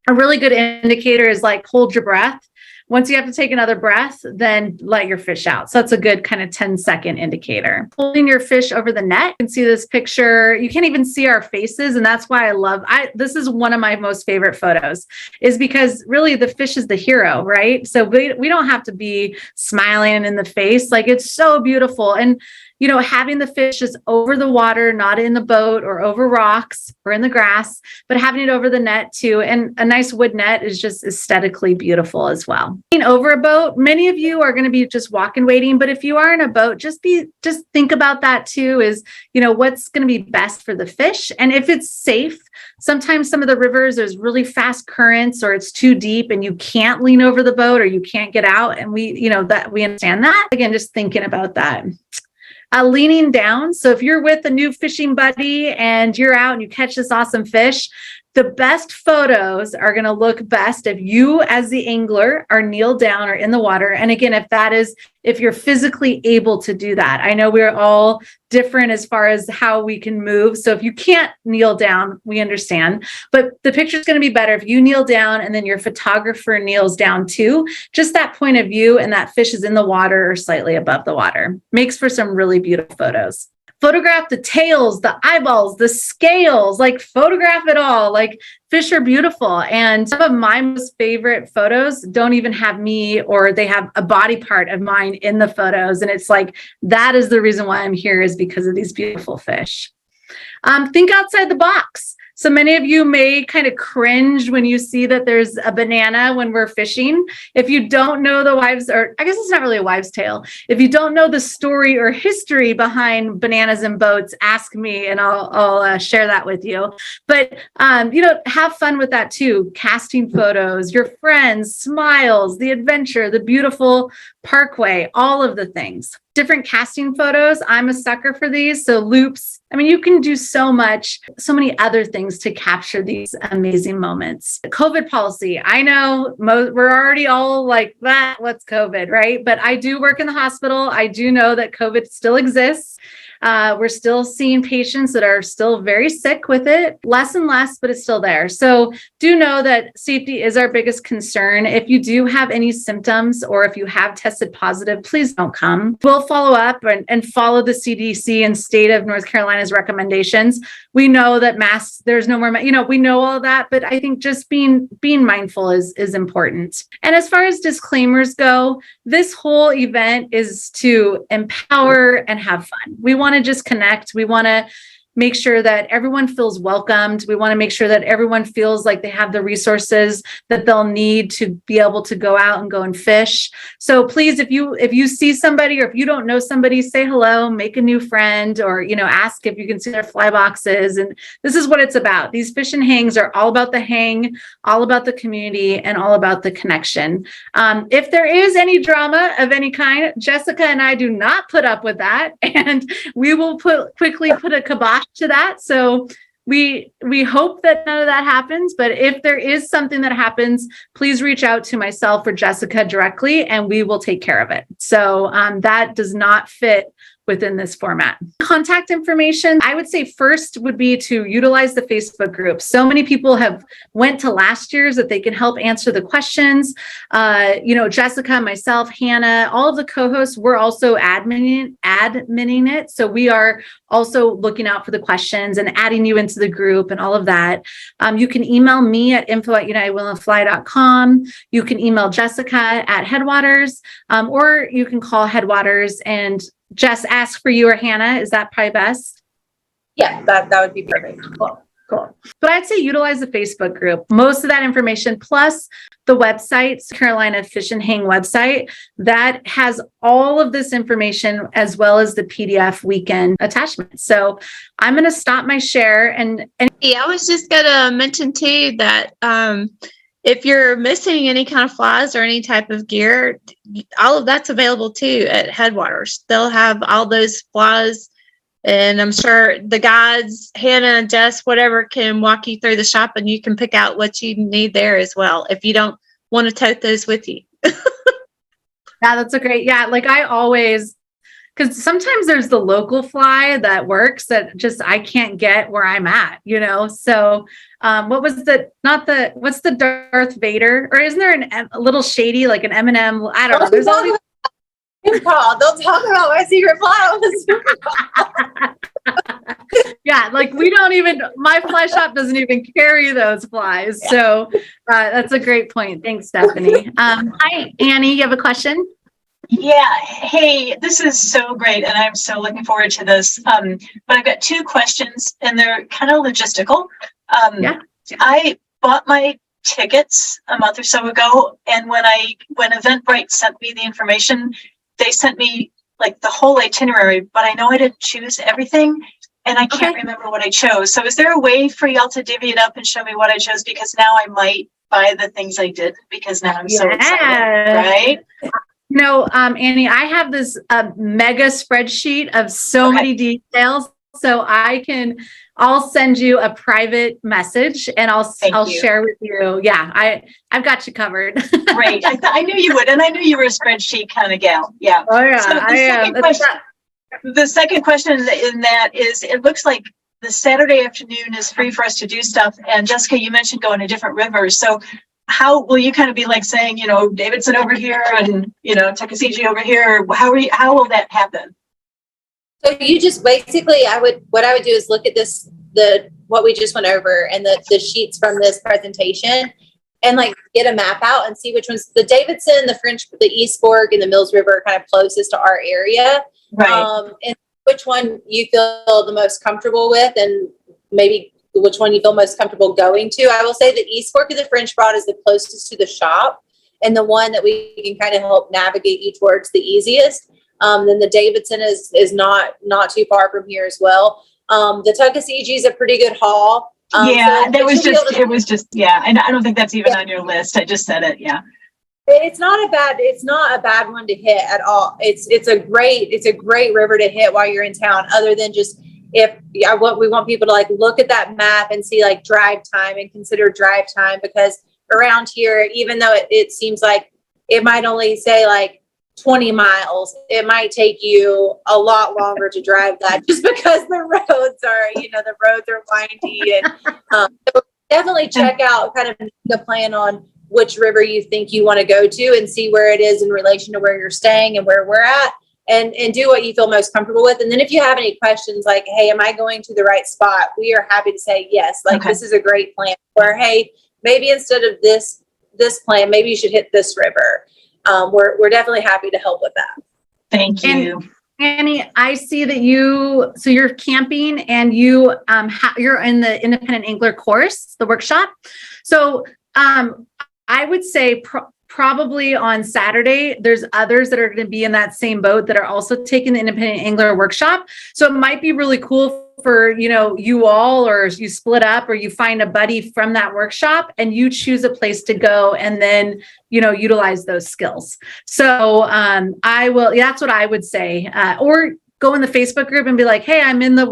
Speaker 1: A really good indicator is like hold your breath. once you have to take another breath, then let your fish out. So that's a good kind of 10-second indicator. Holding your fish over the net, you can see this picture. You can't even see our faces. And that's why this is one of my most favorite photos, is because really the fish is the hero, right? So we don't have to be smiling in the face. Like, it's so beautiful. And having the fish just over the water, not in the boat or over rocks or in the grass, but having it over the net too. And a nice wood net is just aesthetically beautiful as well. Being over a boat, many of you are going to be just walking, waiting. But if you are in a boat, just think about that too, is, what's going to be best for the fish. And if it's safe, sometimes some of the rivers, there's really fast currents or it's too deep and you can't lean over the boat or you can't get out. And we understand that. Again, just thinking about that. Leaning down. So if you're with a new fishing buddy and you're out and you catch this awesome fish, the best photos are going to look best if you, as the angler, are kneeled down or in the water. And again, if you're physically able to do that. I know we're all different as far as how we can move. So if you can't kneel down, we understand. But the picture is going to be better if you kneel down and then your photographer kneels down too. Just that point of view, and that fish is in the water or slightly above the water. Makes for some really beautiful photos. Photograph the tails, the eyeballs, the scales, like photograph it all. Like, fish are beautiful. And some of my most favorite photos don't even have me, or they have a body part of mine in the photos. And it's like, that is the reason why I'm here, is because of these beautiful fish. Think outside the box. So many of you may kind of cringe when you see that there's a banana when we're fishing. If you don't know the wives, or I guess it's not really a wives' tale. If you don't know the story or history behind bananas and boats, ask me and I'll share that with you. But, have fun with that too. Casting photos, your friends, smiles, the adventure, the beautiful parkway, all of the things. Different casting photos. I'm a sucker for these. So loops. I mean, you can do so many other things to capture these amazing moments. COVID policy. I know we're already all like that. What's COVID, right? But I do work in the hospital. I do know that COVID still exists. We're still seeing patients that are still very sick with it, less and less, but it's still there. So do know that safety is our biggest concern. If you do have any symptoms or if you have tested positive, please don't come. We'll follow up and follow the CDC and state of North Carolina's recommendations. We know that masks, there's no more, we know all that, but I think just being mindful is important. And as far as disclaimers go, this whole event is to empower and have fun. We want to just connect. We want to make sure that everyone feels welcomed. We want to make sure that everyone feels like they have the resources that they'll need to be able to go out and go and fish. So please, if you see somebody or if you don't know somebody, say hello, make a new friend, or, ask if you can see their fly boxes. And this is what it's about. These fish and hangs are all about the hang, all about the community, and all about the connection. If there is any drama of any kind, Jessica and I do not put up with that. And we will quickly put a kibosh to that. So we hope that none of that happens, but if there is something that happens, please reach out to myself or Jessica directly and we will take care of it. So that does not fit within this format. Contact information, I would say first would be to utilize the Facebook group. So many people have went to last year's that they can help answer the questions. Jessica, myself, Hannah, all of the co-hosts, we're also adminning it. So we are also looking out for the questions and adding you into the group and all of that. You can email me at info@unitedwillandfly.com. You can email Jessica at Headwaters, or you can call Headwaters and Jess, ask for you or Hannah. Is that probably best?
Speaker 2: Yeah, that would be perfect.
Speaker 1: Cool. But I'd say utilize the Facebook group. Most of that information, plus the website, Carolina Fish and Hang website, that has all of this information as well as the PDF weekend attachment. So I'm going to stop my share and
Speaker 3: Yeah, I was just going to mention too that if you're missing any kind of flies or any type of gear, all of that's available too at Headwaters. They'll have all those flies, and I'm sure the guides, Hannah and Jess, whatever, can walk you through the shop and you can pick out what you need there as well if you don't want to tote those with you.
Speaker 1: yeah, that's a great, like I always because sometimes there's the local fly that works that just I can't get where I'm at, So what was what's the Darth Vader? Or isn't there a little shady, like an M&M? I don't know. There's all these.
Speaker 2: Don't talk about my secret fly.
Speaker 1: Yeah, like my fly shop doesn't even carry those flies. So that's a great point. Thanks, Stephanie. Hi, Annie, you have a question?
Speaker 6: Yeah. Hey, this is so great. And I'm so looking forward to this. But I've got two questions and they're kind of logistical.
Speaker 1: Yeah.
Speaker 6: I bought my tickets a month or so ago. And when Eventbrite sent me the information, they sent me like the whole itinerary, but I know I didn't choose everything and I can't remember what I chose. So is there a way for y'all to divvy it up and show me what I chose? Because now I might buy the things I did because now I'm so excited, right?
Speaker 1: Annie, I have this mega spreadsheet of so many details. So I'll send you a private message and I'll share with you. Yeah, I've got you covered.
Speaker 6: Great. I knew you would. And I knew you were a spreadsheet kind of gal. Yeah.
Speaker 1: Oh yeah,
Speaker 6: so the second question in that is, it looks like the Saturday afternoon is free for us to do stuff. And Jessica, you mentioned going to different rivers. So how will you kind of be like saying, Davidson over here and, Tuckasegee over here? How will that happen?
Speaker 2: So you just basically, what I would do is look at what we just went over and the sheets from this presentation and like get a map out and see which ones the Davidson, the East Fork and the Mills River are kind of closest to our area.
Speaker 6: Right.
Speaker 2: And which one you feel the most comfortable with and maybe which one you feel most comfortable going to. I will say the East Fork of the French Broad is the closest to the shop and the one that we can kind of help navigate you towards the easiest. Then the Davidson is not too far from here as well. The Tuckasegee is a pretty good haul. And I don't think that's even on your list. I just said it. Yeah. It's not a bad one to hit at all. It's a great river to hit while you're in town, other than just we want people to like look at that map and see like drive time and consider drive time, because around here, even though it seems like it might only say like 20 miles, it might take you a lot longer to drive that just because the roads are windy. And so definitely check out, kind of make a plan on which river you think you want to go to and see where it is in relation to where you're staying and where we're at, and do what you feel most comfortable with. And then if you have any questions like, hey, am I going to the right spot? We are happy to say yes. This is a great plan. Or, hey, maybe instead of this plan, maybe you should hit this river. We're definitely happy to help with that.
Speaker 6: Thank you.
Speaker 1: And Annie, I see that you're camping and you're in the Independent Angler course, the workshop. So I would say probably on Saturday, there's others that are going to be in that same boat that are also taking the Independent Angler workshop. So it might be really cool for, you all, or you split up, or you find a buddy from that workshop and you choose a place to go and then, utilize those skills. So that's what I would say. Or go in the Facebook group and be like, hey, I'm in the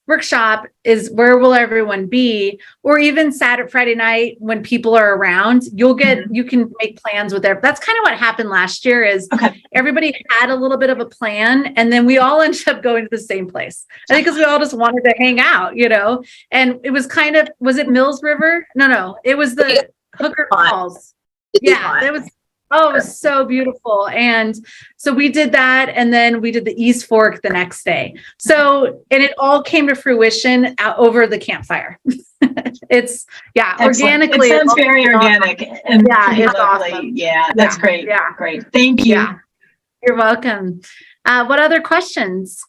Speaker 1: workshop, is where will everyone be? Or even Friday night when people are around, you can make plans with that's kind of what happened last year is everybody had a little bit of a plan and then we all ended up going to the same place. I think because we all just wanted to hang out, and it was was it Mills River? No, it was the Hooker Falls. Yeah, it was. Oh, it was so beautiful. And so we did that. And then we did the East Fork the next day. So, and it all came to fruition over the campfire. Organically.
Speaker 6: It sounds very organic. And
Speaker 1: it's
Speaker 6: lovely.
Speaker 1: awesome.
Speaker 6: Yeah, that's great.
Speaker 1: Yeah.
Speaker 6: Great. Thank you.
Speaker 1: Yeah. You're welcome. What other questions?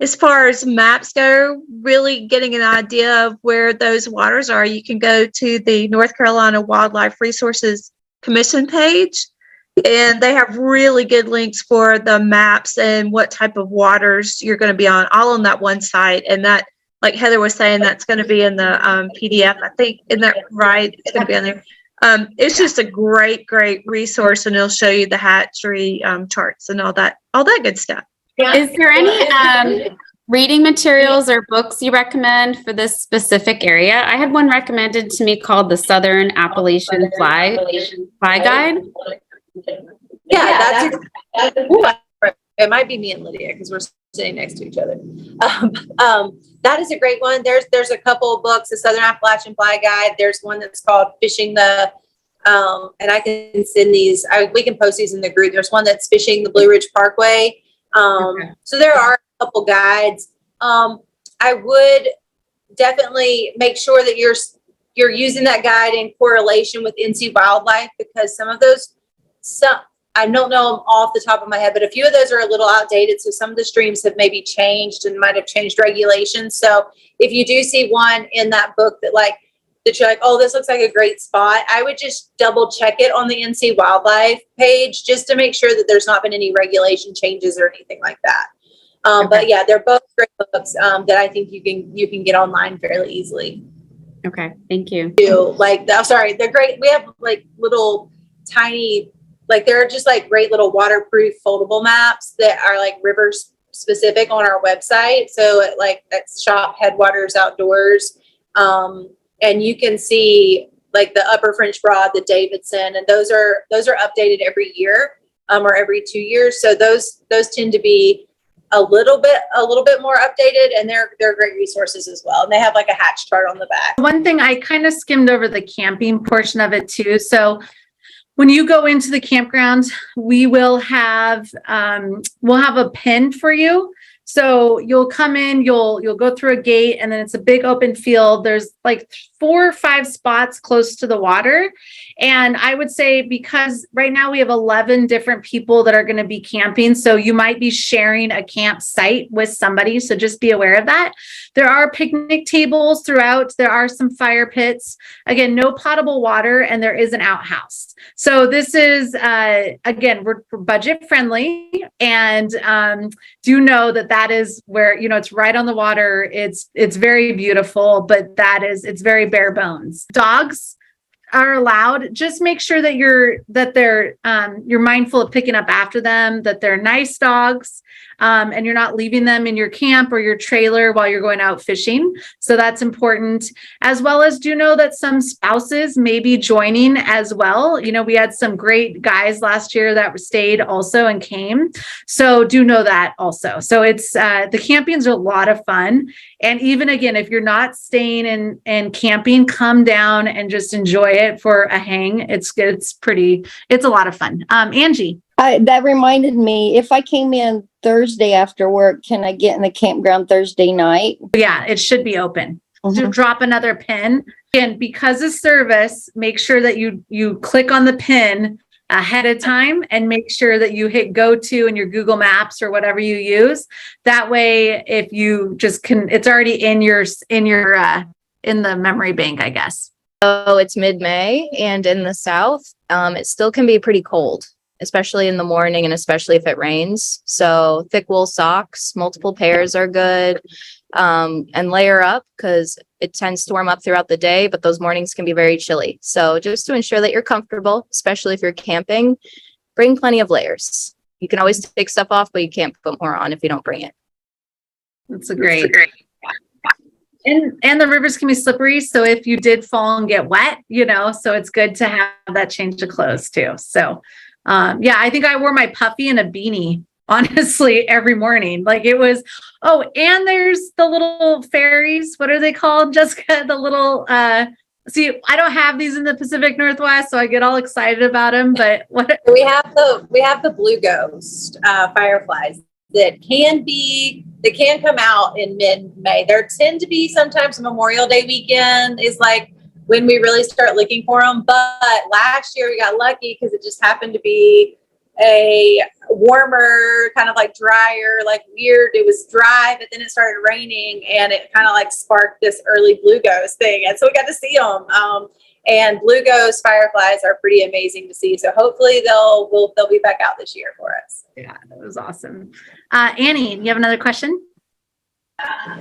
Speaker 3: As far as maps go, really getting an idea of where those waters are, you can go to the North Carolina Wildlife Resources Commission page, and they have really good links for the maps and what type of waters you're going to be on, all on that one site. And that, like Heather was saying, that's going to be in the PDF. I think, isn't that right? It's going to be on there. It's just a great resource, and it'll show you the hatchery charts and all that good stuff.
Speaker 7: Is there any reading materials or books you recommend for this specific area? I had one recommended to me called the Southern Appalachian Fly Guide.
Speaker 2: Yeah, it might be me and Lydia because we're sitting next to each other. That is a great one. There's a couple of books, the Southern Appalachian Fly Guide. There's one that's called Fishing the, and I can send these, we can post these in the group. There's one that's Fishing the Blue Ridge Parkway. So there are a couple guides. I would definitely make sure that you're using that guide in correlation with NC Wildlife, because some of those, I don't know them off the top of my head, but a few of those are a little outdated. So some of the streams have maybe changed and might have changed regulations. So if you do see one in that book that you're like, oh, this looks like a great spot, I would just double check it on the NC Wildlife page just to make sure that there's not been any regulation changes or anything like that. But yeah, they're both great books that I think you can get online fairly easily.
Speaker 7: Okay, thank you.
Speaker 2: They're great. We have like little tiny, they're just like great little waterproof foldable maps that are like river specific on our website. So that's shop Headwaters Outdoors. And you can see like the Upper French Broad, the Davidson, and those are updated every year or every 2 years. So those tend to be a little bit more updated, and they're great resources as well. And they have like a hatch chart on the back.
Speaker 1: One thing, I kind of skimmed over the camping portion of it too. So when you go into the campground, we'll have a pin for you. So you'll come in, you'll go through a gate, and then it's a big open field. There's like 4 or 5 spots close to the water. And I would say, because right now we have 11 different people that are going to be camping, so you might be sharing a campsite with somebody. So just be aware of that. There are picnic tables throughout. There are some fire pits. Again, no potable water, and there is an outhouse. So this is, again, we're budget friendly, and do know that is where, it's right on the water. It's very beautiful, but it's very bare bones. Dogs are allowed. Just make sure that you're mindful of picking up after them, that they're nice dogs, and you're not leaving them in your camp or your trailer while you're going out fishing. So that's important, as well as do know that some spouses may be joining as well. We had some great guys last year that stayed also and came. So do know that also. So it's, the campings are a lot of fun. And even again, if you're not staying and camping, come down and just enjoy it for a hang. It's a lot of fun. Angie.
Speaker 8: That reminded me, if I came in Thursday after work, can I get in the campground Thursday night?
Speaker 1: Yeah, it should be open. To drop another pin. And because of service, make sure that you click on the pin ahead of time and make sure that you hit go to in your Google Maps or whatever you use. That way, if you just it's already in the memory bank, I guess.
Speaker 9: So it's mid-May, and in the South, it still can be pretty cold, especially in the morning and especially if it rains. So thick wool socks, multiple pairs are good, and layer up because it tends to warm up throughout the day, but those mornings can be very chilly. So just to ensure that you're comfortable, especially if you're camping, bring plenty of layers. You can always take stuff off, but you can't put more on if you don't bring it.
Speaker 1: That's great. And the rivers can be slippery. So if you did fall and get wet, so it's good to have that change of clothes too. So I think I wore my puffy and a beanie, honestly, every morning. And there's the little fairies. What are they called, Jessica? The little, see, I don't have these in the Pacific Northwest, so I get all excited about them, but what?
Speaker 2: We have the blue ghost fireflies that can come out in mid-May. There tend to be sometimes Memorial Day weekend is when we really start looking for them. But last year we got lucky because it just happened to be a warmer, kind of drier, weird. It was dry, but then it started raining and it kind of sparked this early blue ghost thing. And so we got to see them. And blue ghost fireflies are pretty amazing to see. So hopefully they'll be back out this year for us.
Speaker 1: Yeah, that was awesome. Annie, you have another question?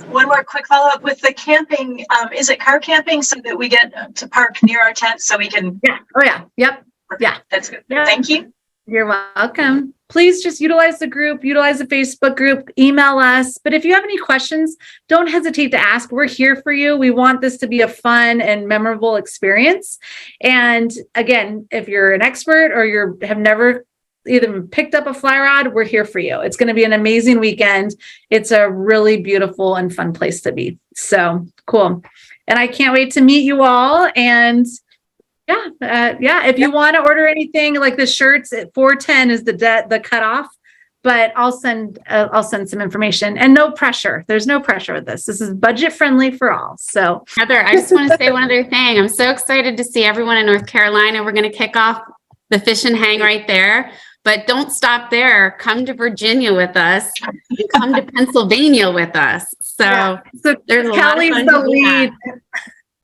Speaker 6: One more quick follow-up with the camping. Is it car camping so that we get to park near our tent so we can?
Speaker 1: Yeah. Oh yeah. Yep. Yeah.
Speaker 6: That's good.
Speaker 1: Yeah.
Speaker 6: Thank you.
Speaker 1: You're welcome. Please just utilize the group, utilize the Facebook group, email us. But if you have any questions, don't hesitate to ask. We're here for you. We want this to be a fun and memorable experience. And again, if you're an expert or have never either picked up a fly rod, we're here for you. It's going to be an amazing weekend. It's a really beautiful and fun place to be. So cool. And I can't wait to meet you all. And if you want to order anything like the shirts at 410 is the cutoff, but I'll send some information, and no pressure. There's no pressure with this. This is budget friendly for all. So
Speaker 7: Heather, I just want to say one other thing. I'm so excited to see everyone in North Carolina. We're going to kick off the Fish and Hang right there, but don't stop there. Come to Virginia with us and come to Pennsylvania with us. So there's a lot of
Speaker 1: Kelly's
Speaker 7: fun
Speaker 1: the
Speaker 7: to be had.
Speaker 1: lead.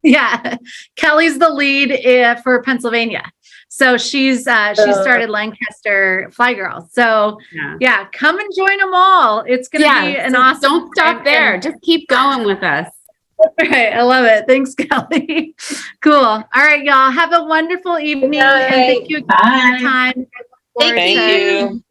Speaker 1: Yeah, Kelly's the lead for Pennsylvania. So she started Lancaster Fly Girl. So yeah, come and join them all. It's going to be an awesome.
Speaker 7: Don't stop there. Just keep going with us.
Speaker 1: All right, I love it. Thanks, Kelly. Cool. All right, y'all. Have a wonderful evening, and thank you again for your time.
Speaker 3: Thank you.